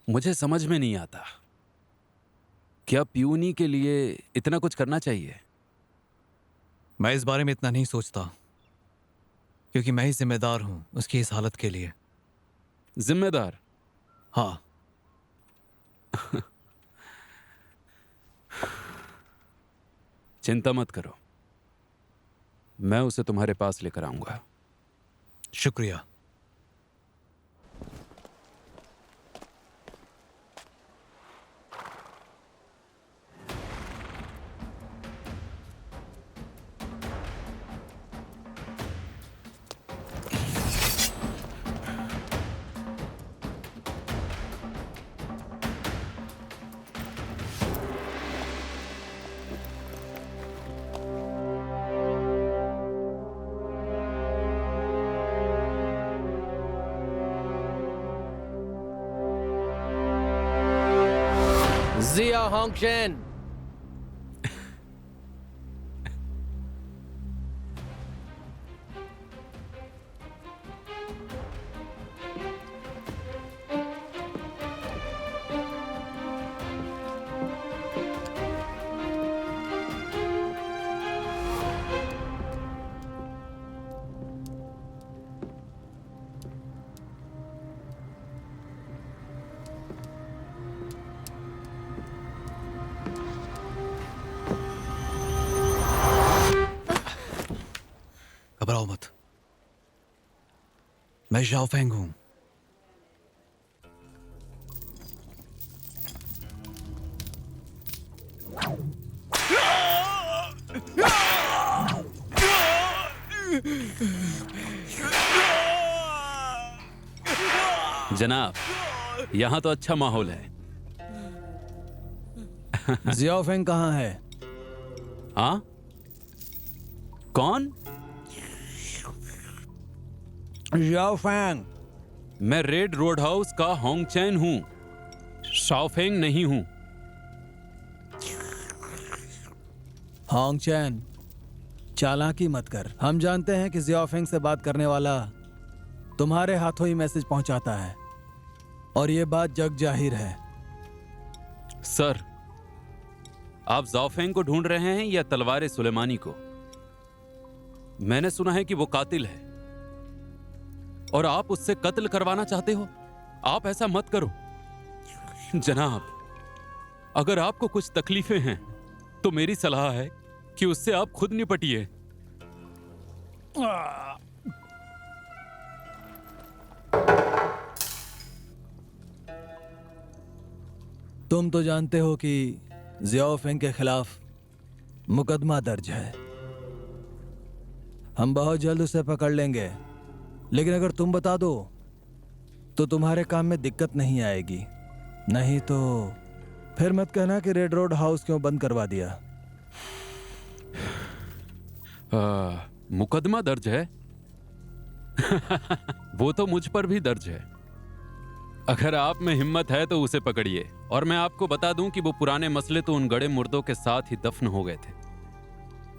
मुझे समझ में नहीं आता, क्या प्यूनी के लिए इतना कुछ करना चाहिए? मैं इस बारे में इतना नहीं सोचता, क्योंकि मैं ही जिम्मेदार हूं उसकी इस हालत के लिए। जिम्मेदार? हाँ। चिंता मत करो, मैं उसे तुम्हारे पास लेकर आऊंगा। शुक्रिया। जिया होंगचेन, मत। मैं जाओ फेंग हूं। जनाब, यहाँ तो अच्छा माहौल है। जियाओफेंग कहाँ है? हाँ? कौन? जियाओफेंग। मैं रेड रोड हाउस का होंगचैन हूँ, शाओफेंग नहीं हूँ। होंगचैन, चालाकी मत कर। हम जानते हैं कि जियाओफेंग से बात करने वाला तुम्हारे हाथों ही मैसेज पहुंचाता है, और ये बात जग जाहिर है। सर, आप जाओफेंग को ढूंढ रहे हैं या तलवार सुलेमानी को? मैंने सुना है कि वो कातिल है और आप उससे कत्ल करवाना चाहते हो। आप ऐसा मत करो जनाब। अगर आपको कुछ तकलीफें हैं तो मेरी सलाह है कि उससे आप खुद निपटिए। तुम तो जानते हो कि जियाओफेंग के खिलाफ मुकदमा दर्ज है। हम बहुत जल्द उसे पकड़ लेंगे, लेकिन अगर तुम बता दो तो तुम्हारे काम में दिक्कत नहीं आएगी। नहीं तो फिर मत कहना कि रेड रोड हाउस क्यों बंद करवा दिया। मुकदमा दर्ज है? वो तो मुझ पर भी दर्ज है। अगर आप में हिम्मत है तो उसे पकड़िए। और मैं आपको बता दूं कि वो पुराने मसले तो उन गड़े मुर्दों के साथ ही दफन हो गए थे।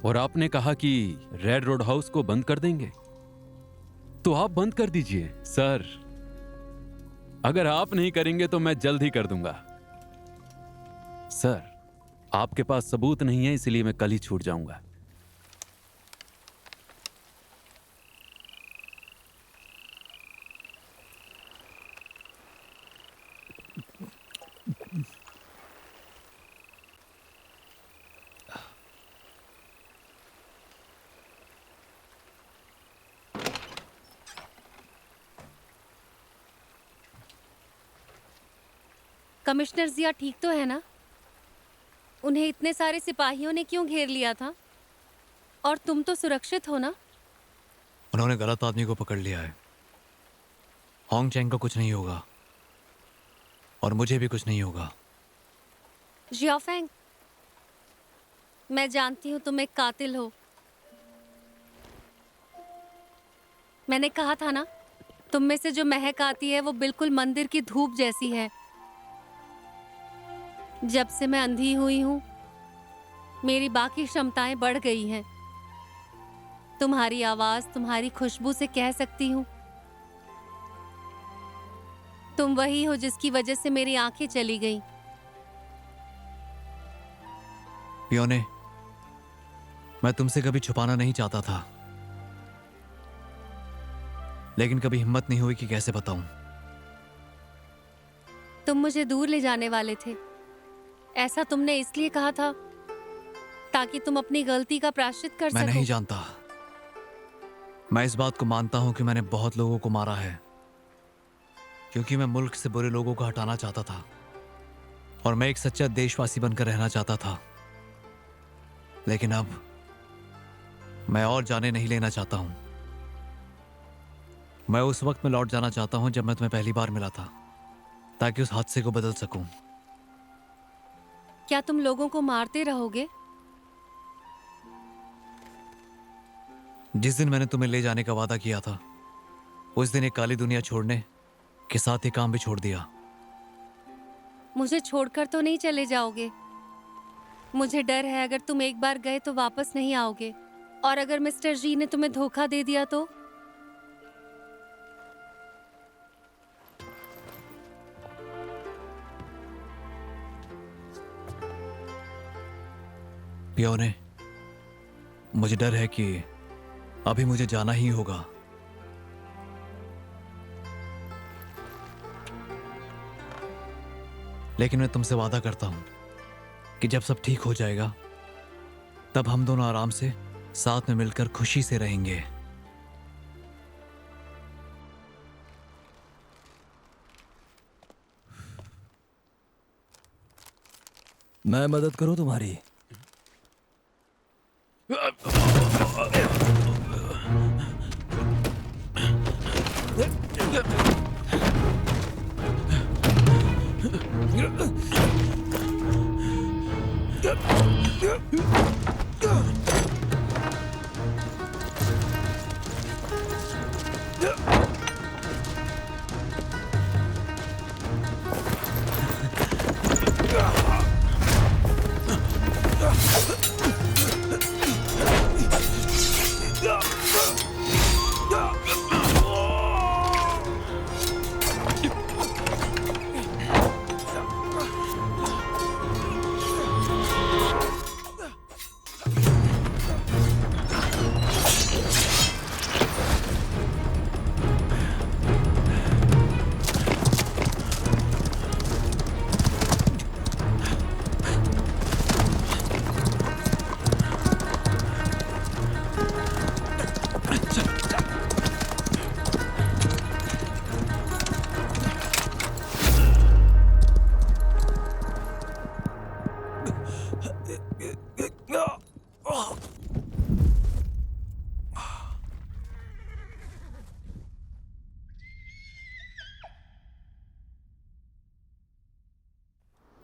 और आपने कहा कि रेड रोड हाउस को बंद कर देंगे, तो आप बंद कर दीजिए सर। अगर आप नहीं करेंगे तो मैं जल्द ही कर दूंगा। सर, आपके पास सबूत नहीं है, इसलिए मैं कल ही छूट जाऊंगा। कमिश्नर जिया ठीक तो है ना? उन्हें इतने सारे सिपाहियों ने क्यों घेर लिया था? और तुम तो सुरक्षित हो ना? उन्होंने गलत आदमी को पकड़ लिया है। होंगचैंग को कुछ नहीं होगा और मुझे भी कुछ नहीं होगा। जियाओफेंग, मैं जानती हूं तुम एक कातिल हो। मैंने कहा था ना, तुम में से जो महक आती है वो बिल्कुल मंदिर की धूप जैसी है। जब से मैं अंधी हुई हूं, मेरी बाकी क्षमताएं बढ़ गई हैं। तुम्हारी आवाज, तुम्हारी खुशबू से कह सकती हूं तुम वही हो जिसकी वजह से मेरी आंखें चली गईं। पियोने, मैं तुमसे कभी छुपाना नहीं चाहता था, लेकिन कभी हिम्मत नहीं हुई कि कैसे बताऊं। तुम मुझे दूर ले जाने वाले थे। ऐसा तुमने इसलिए कहा था ताकि तुम अपनी गलती का प्रायश्चित कर मैं सको। नहीं जानता। मैं इस बात को मानता हूं कि मैंने बहुत लोगों को मारा है, क्योंकि मैं मुल्क से बुरे लोगों को हटाना चाहता था और मैं एक सच्चा देशवासी बनकर रहना चाहता था। लेकिन अब मैं और जाने नहीं लेना चाहता हूं। मैं उस वक्त में लौट जाना चाहता हूं जब मैं तुम्हें पहली बार मिला था, ताकि उस हादसे को बदल सकूं। क्या तुम लोगों को मारते रहोगे? जिस दिन मैंने तुम्हें ले जाने का वादा किया था, उस दिन एक काली दुनिया छोड़ने के साथ ही काम भी छोड़ दिया। मुझे छोड़कर तो नहीं चले जाओगे? मुझे डर है अगर तुम एक बार गए तो वापस नहीं आओगे, और अगर मिस्टर जी ने तुम्हें धोखा दे दिया तो? पियोने, मुझे डर है कि अभी मुझे जाना ही होगा। लेकिन मैं तुमसे वादा करता हूं कि जब सब ठीक हो जाएगा, तब हम दोनों आराम से साथ में मिलकर खुशी से रहेंगे। मैं मदद करूं तुम्हारी?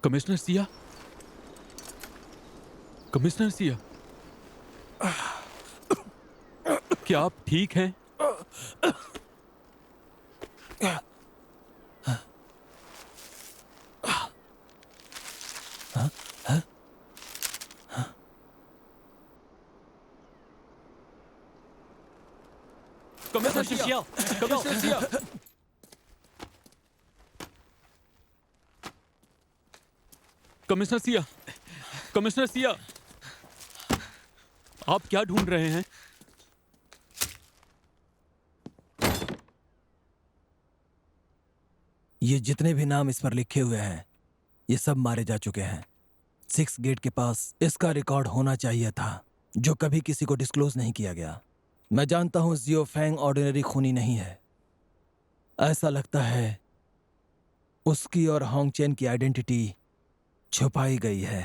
कमिश्नर सिया, कमिश्नर सिया, क्या आप ठीक हैं? Commissioner Siya, commissioner Siya, commissioner Siya, commissioner Siya, आप क्या ढूंढ रहे हैं? ये जितने भी नाम इस पर लिखे हुए हैं, ये सब मारे जा चुके हैं। 6 गेट के पास इसका रिकॉर्ड होना चाहिए था, जो कभी किसी को डिस्क्लोज नहीं किया गया। मैं जानता हूं जियो फैंग ऑर्डिनरी खूनी नहीं है। ऐसा लगता है उसकी और होंग चेन की आइडेंटिटी छुपाई गई है।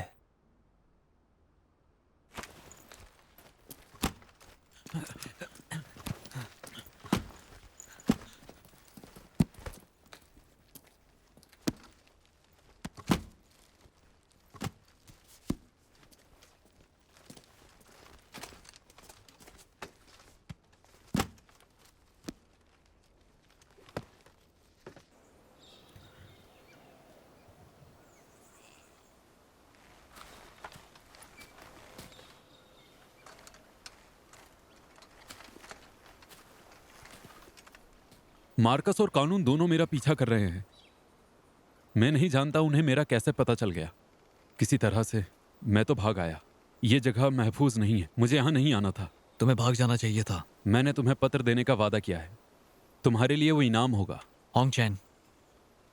मार्कस और कानून दोनों मेरा पीछा कर रहे हैं। मैं नहीं जानता उन्हें मेरा कैसे पता चल गया। किसी तरह से मैं तो भाग आया। ये जगह महफूज नहीं है, मुझे यहाँ नहीं आना था। तुम्हें भाग जाना चाहिए था। मैंने तुम्हें पत्र देने का वादा किया है, तुम्हारे लिए वो इनाम होगा। होंग चैन,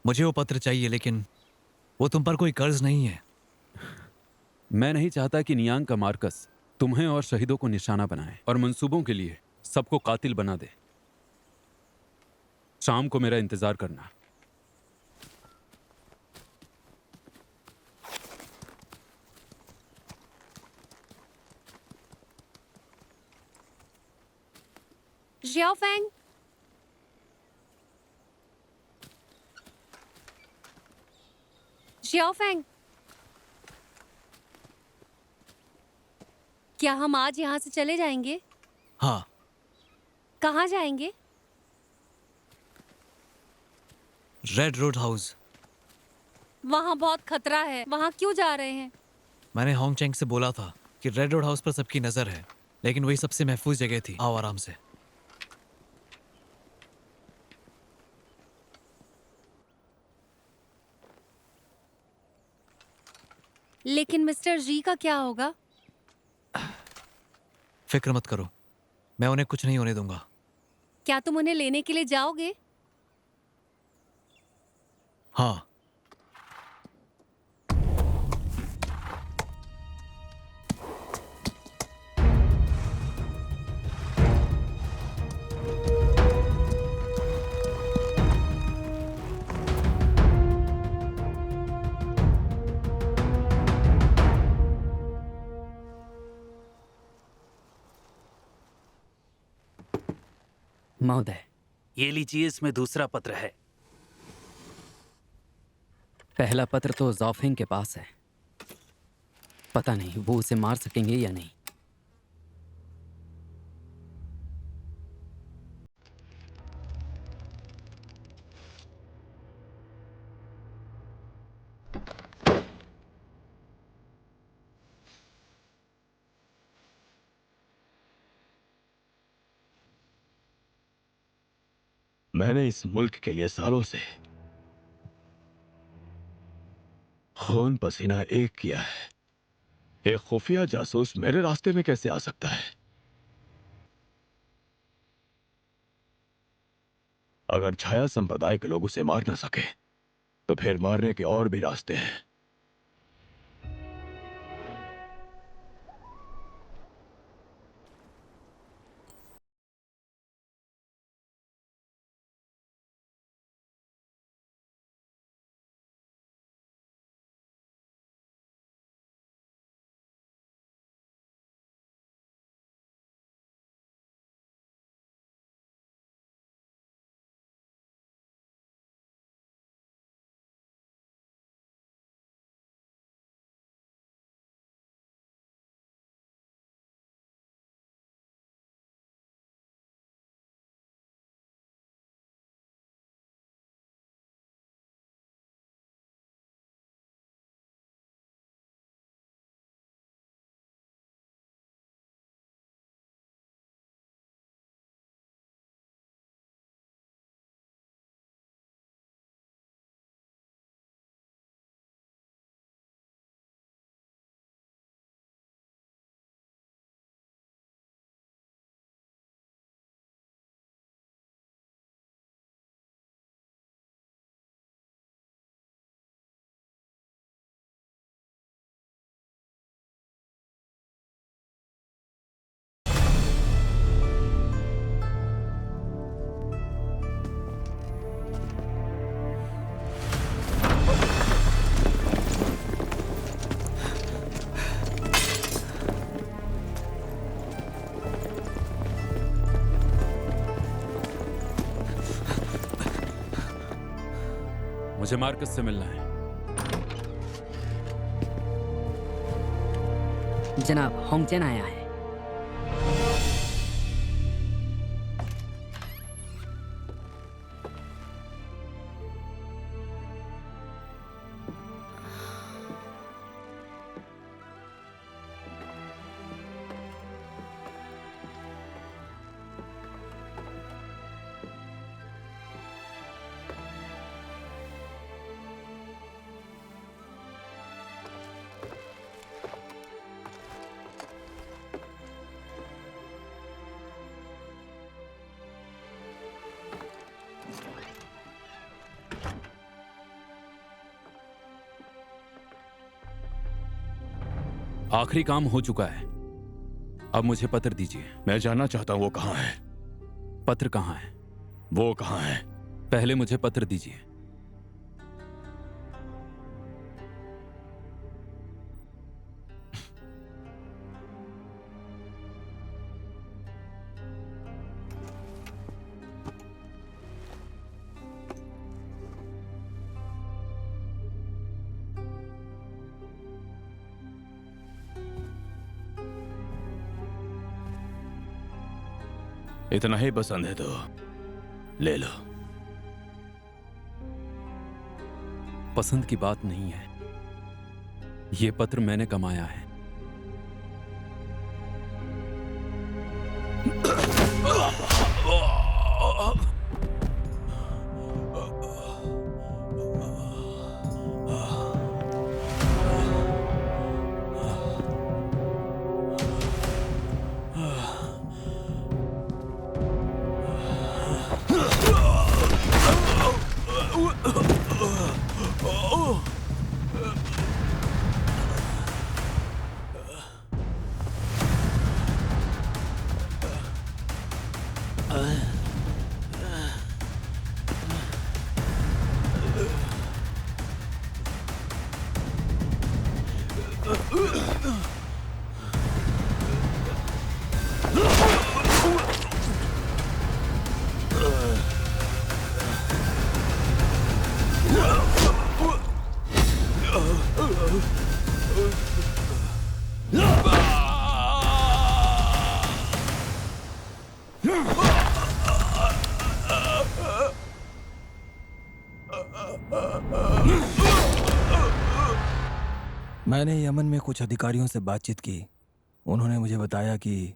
मुझे वो पत्र चाहिए, लेकिन वो तुम पर कोई कर्ज नहीं है। मैं नहीं चाहता कि नियांग का मार्कस तुम्हें और शहीदों को निशाना बनाए और मंसूबों के लिए सबको कातिल बना दे। शाम को मेरा इंतजार करना। जियाओ फैंग, जियाओ फैंग, क्या हम आज यहाँ से चले जाएंगे? हाँ। कहाँ जाएंगे? Red road house. वहाँ बहुत खतरा है, वहाँ क्यों जा रहे हैं? मैंने होंग चैंग से बोला था कि रेड रोड हाउस पर सबकी नजर है, लेकिन वही सबसे महफूज जगह थी। आओ आराम से। लेकिन मिस्टर जी का क्या होगा? फिक्र मत करो, मैं उन्हें कुछ नहीं होने दूंगा। क्या तुम उन्हें लेने के लिए जाओगे? हाँ। महोदय, ये लीजिए, इसमें दूसरा पत्र है। पहला पत्र तो जॉफिंग के पास है। पता नहीं वो उसे मार सकेंगे या नहीं। मैंने इस मुल्क के लिए सालों से खून पसीना एक किया है। एक खुफिया जासूस मेरे रास्ते में कैसे आ सकता है? अगर छाया संप्रदाय के लोग उसे मार न सके तो फिर मारने के और भी रास्ते हैं। मुझे मार्कस से मिलना है। जनाब, होंगचेन आया है। आखिरी काम हो चुका है, अब मुझे पत्र दीजिए। मैं जानना चाहता हूं वो कहां है। पत्र कहाँ है? वो कहां है? पहले मुझे पत्र दीजिए। इतना ही पसंद है तो ले लो। पसंद की बात नहीं है, ये पत्र मैंने कमाया है। मैंने यमन में कुछ अधिकारियों से बातचीत की। उन्होंने मुझे बताया कि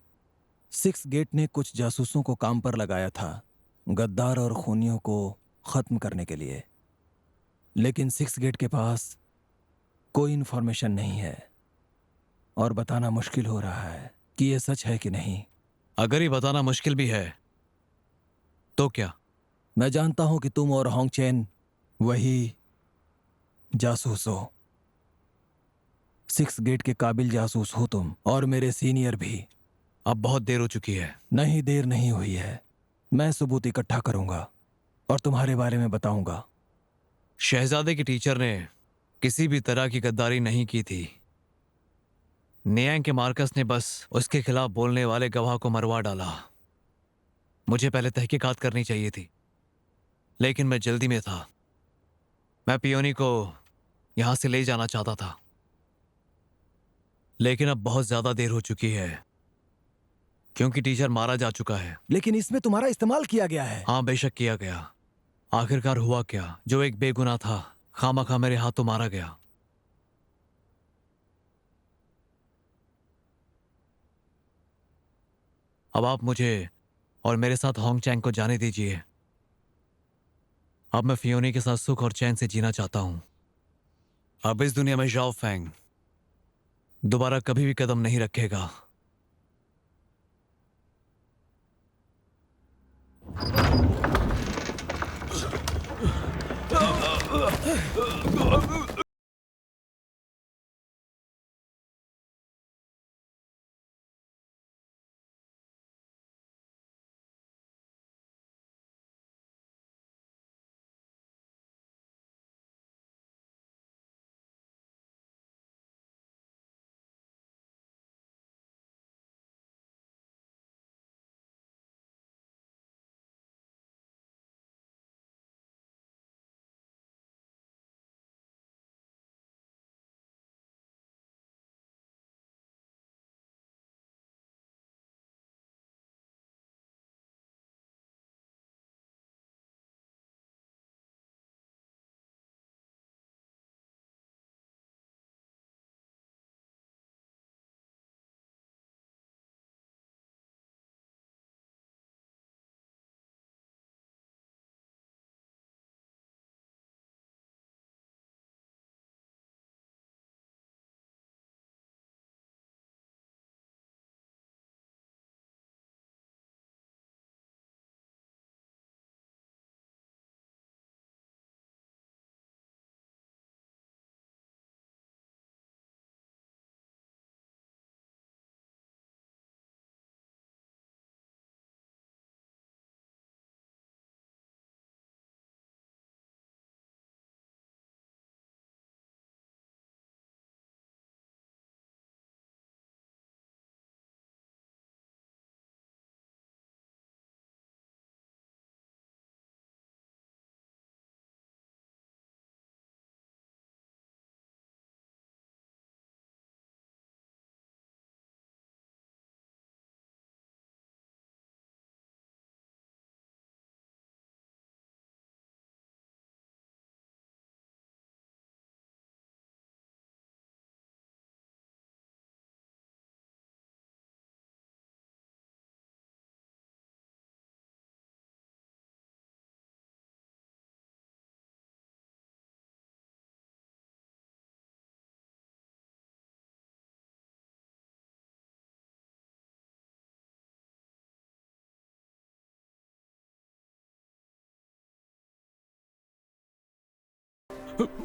6 गेट ने कुछ जासूसों को काम पर लगाया था, गद्दार और खूनियों को ख़त्म करने के लिए। लेकिन 6 गेट के पास कोई इन्फॉर्मेशन नहीं है और बताना मुश्किल हो रहा है कि ये सच है कि नहीं। अगर ये बताना मुश्किल भी है तो क्या? मैं जानता हूं कि तुम और होंगचेन वही जासूस हो। 6 गेट के काबिल जासूस हो तुम, और मेरे सीनियर भी। अब बहुत देर हो चुकी है। नहीं, देर नहीं हुई है। मैं सबूत इकट्ठा करूंगा और तुम्हारे बारे में बताऊंगा। शहजादे की टीचर ने किसी भी तरह की गद्दारी नहीं की थी। नियांग के मार्कस ने बस उसके खिलाफ बोलने वाले गवाह को मरवा डाला। मुझे पहले तहकीकात करनी चाहिए थी, लेकिन मैं जल्दी में था। मैं पियोनी को यहां से ले जाना चाहता था, लेकिन अब बहुत ज्यादा देर हो चुकी है क्योंकि टीचर मारा जा चुका है। लेकिन इसमें तुम्हारा इस्तेमाल किया गया है। हाँ, बेशक किया गया। आखिरकार हुआ क्या? जो एक बेगुनाह था खामखा मेरे हाथों मारा गया। अब आप मुझे और मेरे साथ होंगचैंग को जाने दीजिए। अब मैं फियोनी के साथ सुख और चैन से जीना चाहता हूं। अब इस दुनिया में जाओ फैंग दोबारा कभी भी कदम नहीं रखेगा।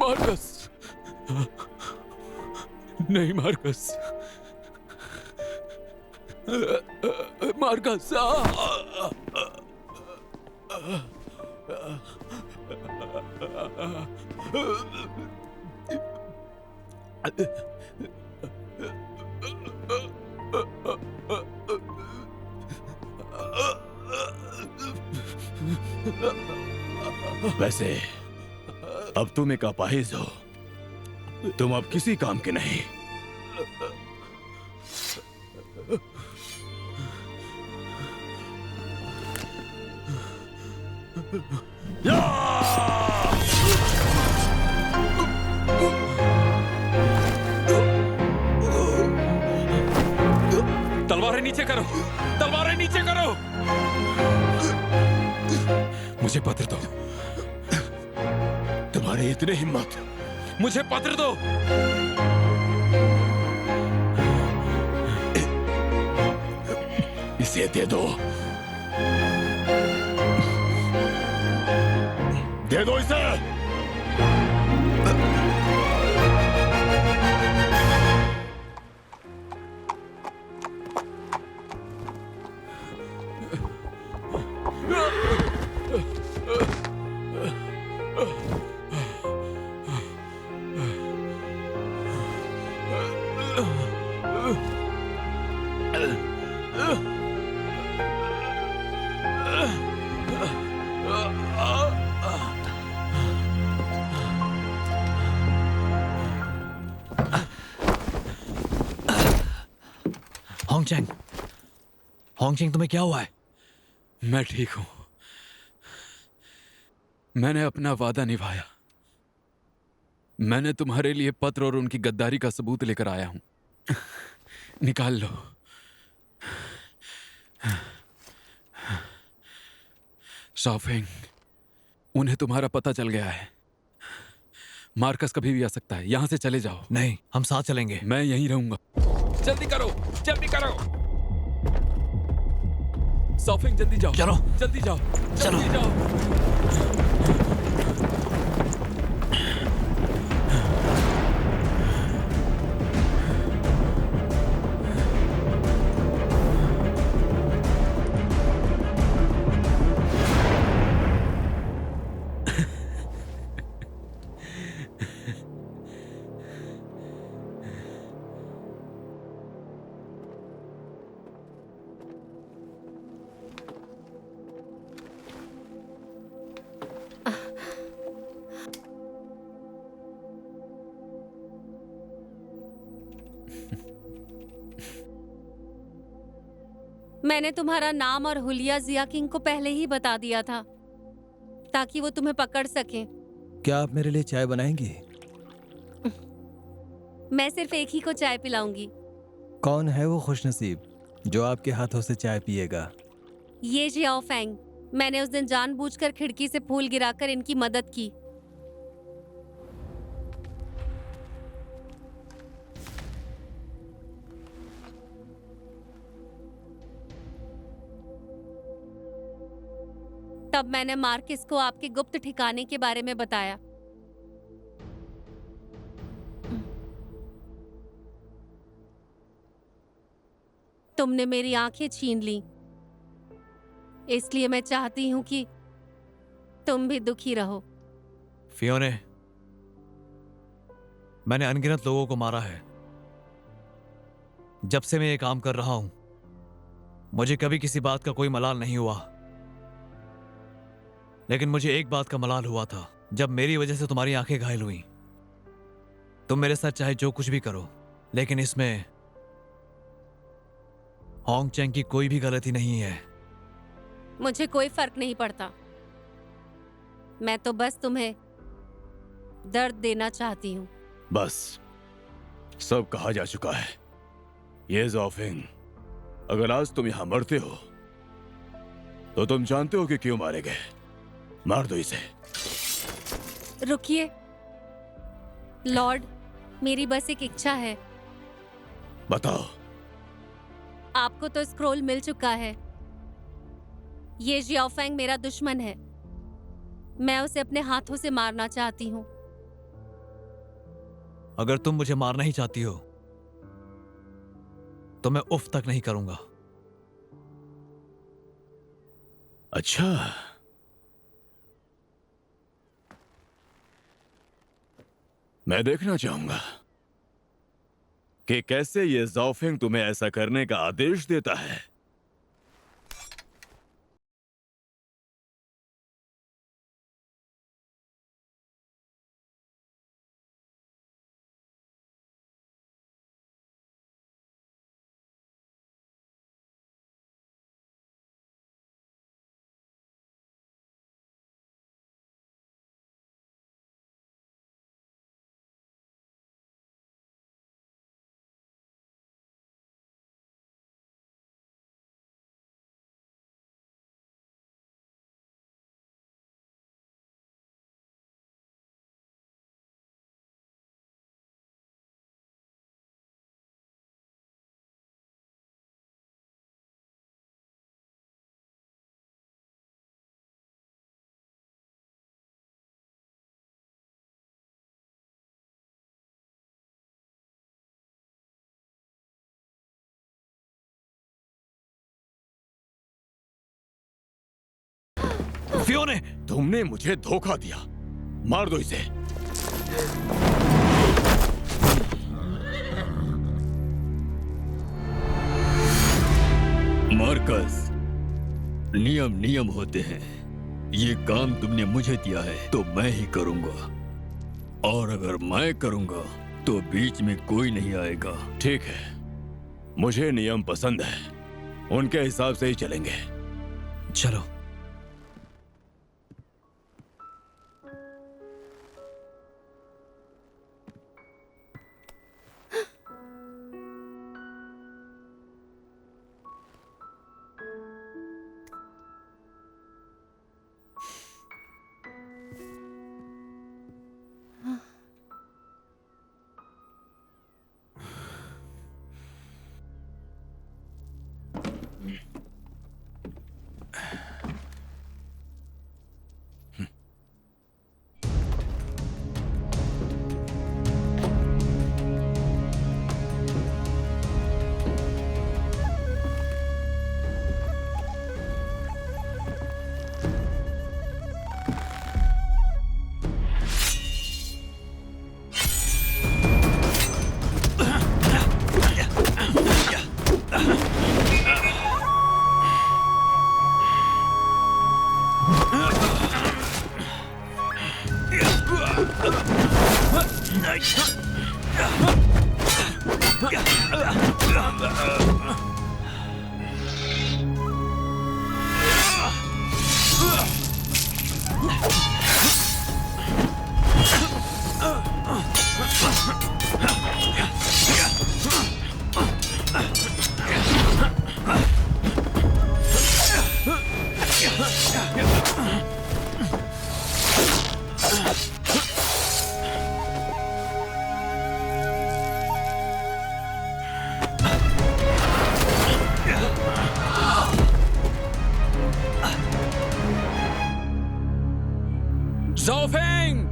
मार्कस, नहीं मार्कस, मार्कस। वैसे अब तुम एक अपाहिज हो, तुम अब किसी काम के नहीं। नीचे करो, तलवारें नीचे करो। मुझे पत्र दो। तुम्हारी इतनी हिम्मत? मुझे पत्र दो। इसे दे दो। दे दो इसे। होंगचेंग, होंगचेंग, तुम्हें क्या हुआ है? मैं ठीक हूं। मैंने अपना वादा निभाया। मैंने तुम्हारे लिए पत्र और उनकी गद्दारी का सबूत लेकर आया हूं। निकाल लो। शाओफेंग, उन्हें तुम्हारा पता चल गया है। मार्कस कभी भी आ सकता है। यहां से चले जाओ। नहीं, हम साथ चलेंगे। मैं यहीं रहूंगा। जल्दी करो, जल्दी करो। शाओफेंग, जल्दी जाओ। चलो। जल्दी जाओ। चलो। जल्दी जाओ। मैंने तुम्हारा नाम और हुलिया जिया किंग को पहले ही बता दिया था ताकि वो तुम्हें पकड़ सके। क्या आप मेरे लिए चाय बनाएंगी? मैं सिर्फ एक ही को चाय पिलाऊंगी। कौन है वो खुशनसीब जो आपके हाथों से चाय पिएगा? ये जियाओ फैंग। मैंने उस दिन जानबूझकर खिड़की से फूल गिराकर इनकी मदद की। तब मैंने मार्किस को आपके गुप्त ठिकाने के बारे में बताया। तुमने मेरी आंखें छीन ली, इसलिए मैं चाहती हूं कि तुम भी दुखी रहो। फियोने, मैंने अनगिनत लोगों को मारा है। जब से मैं ये काम कर रहा हूं, मुझे कभी किसी बात का कोई मलाल नहीं हुआ। लेकिन मुझे एक बात का मलाल हुआ था, जब मेरी वजह से तुम्हारी आंखें घायल हुई। तुम मेरे साथ चाहे जो कुछ भी करो, लेकिन इसमें होंगचेंग की कोई भी गलती नहीं है। मुझे कोई फर्क नहीं पड़ता। मैं तो बस तुम्हें दर्द देना चाहती हूँ। बस, सब कहा जा चुका है। ये ज़ाओफेंग, अगर आज तुम यहां मरते हो तो तुम जानते हो कि क्यों मारे गए। मार दो इसे। रुकिए लॉर्ड, मेरी बस एक इच्छा है। बताओ। आपको तो स्क्रोल मिल चुका है। ये जियाओफेंग मेरा दुश्मन है। मैं उसे अपने हाथों से मारना चाहती हूँ। अगर तुम मुझे मारना ही चाहती हो तो मैं उफ तक नहीं करूंगा। अच्छा, मैं देखना चाहूंगा कि कैसे ये ज़ाओफेंग तुम्हें ऐसा करने का आदेश देता है। फियोने! तुमने मुझे धोखा दिया। मार दो इसे। मार्कस, नियम नियम होते हैं। ये काम तुमने मुझे दिया है तो मैं ही करूंगा, और अगर मैं करूंगा तो बीच में कोई नहीं आएगा। ठीक है, मुझे नियम पसंद है, उनके हिसाब से ही चलेंगे। चलो। ज़ाओफेंग!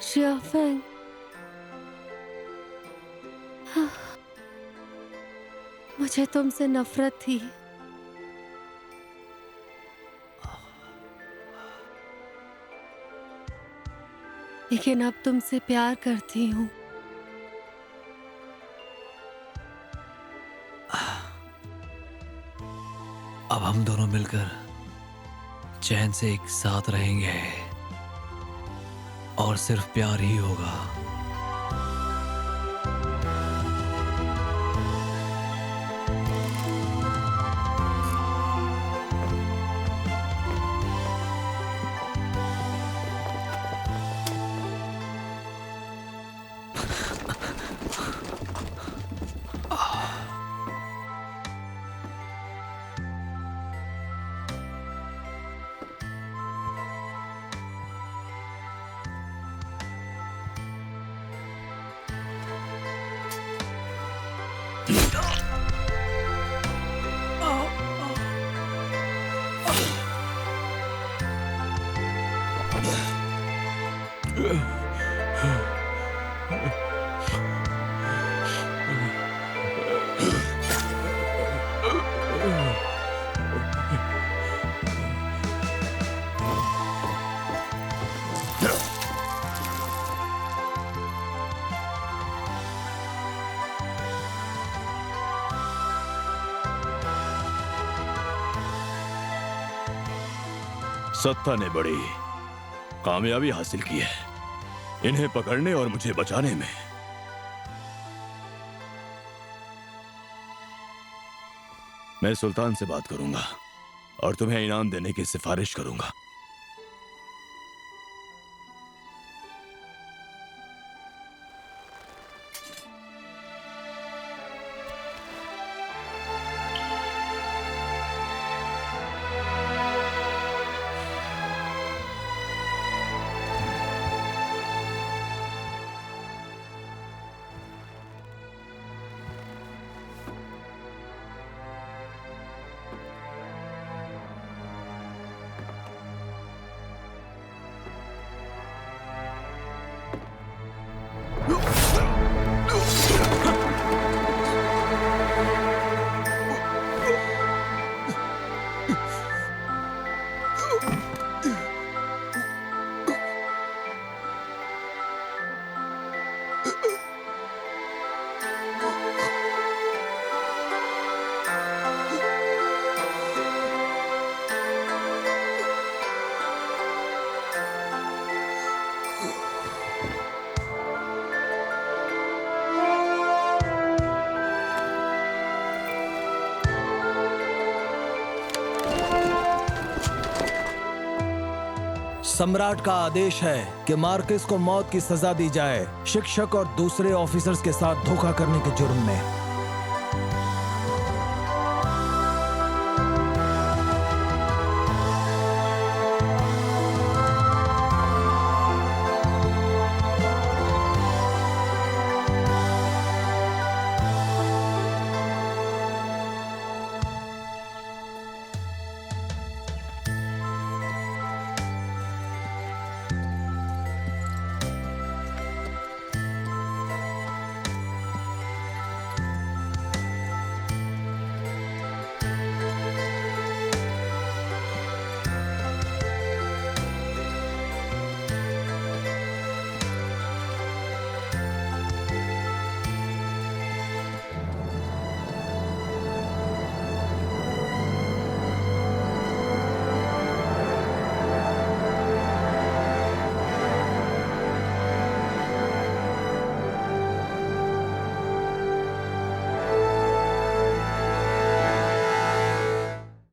ज़ाओफेंग, मुझे तुमसे नफरत थी, लेकिन अब तुमसे प्यार करती हूँ। अब हम दोनों मिलकर चैन से एक साथ रहेंगे और सिर्फ प्यार ही होगा। सत्ता ने बड़ी कामयाबी हासिल की है इन्हें पकड़ने और मुझे बचाने में। मैं सुल्तान से बात करूंगा और तुम्हें इनाम देने की सिफारिश करूंगा। सम्राट का आदेश है कि मार्केस को मौत की सजा दी जाए शिक्षक और दूसरे ऑफिसर्स के साथ धोखा करने के जुर्म में।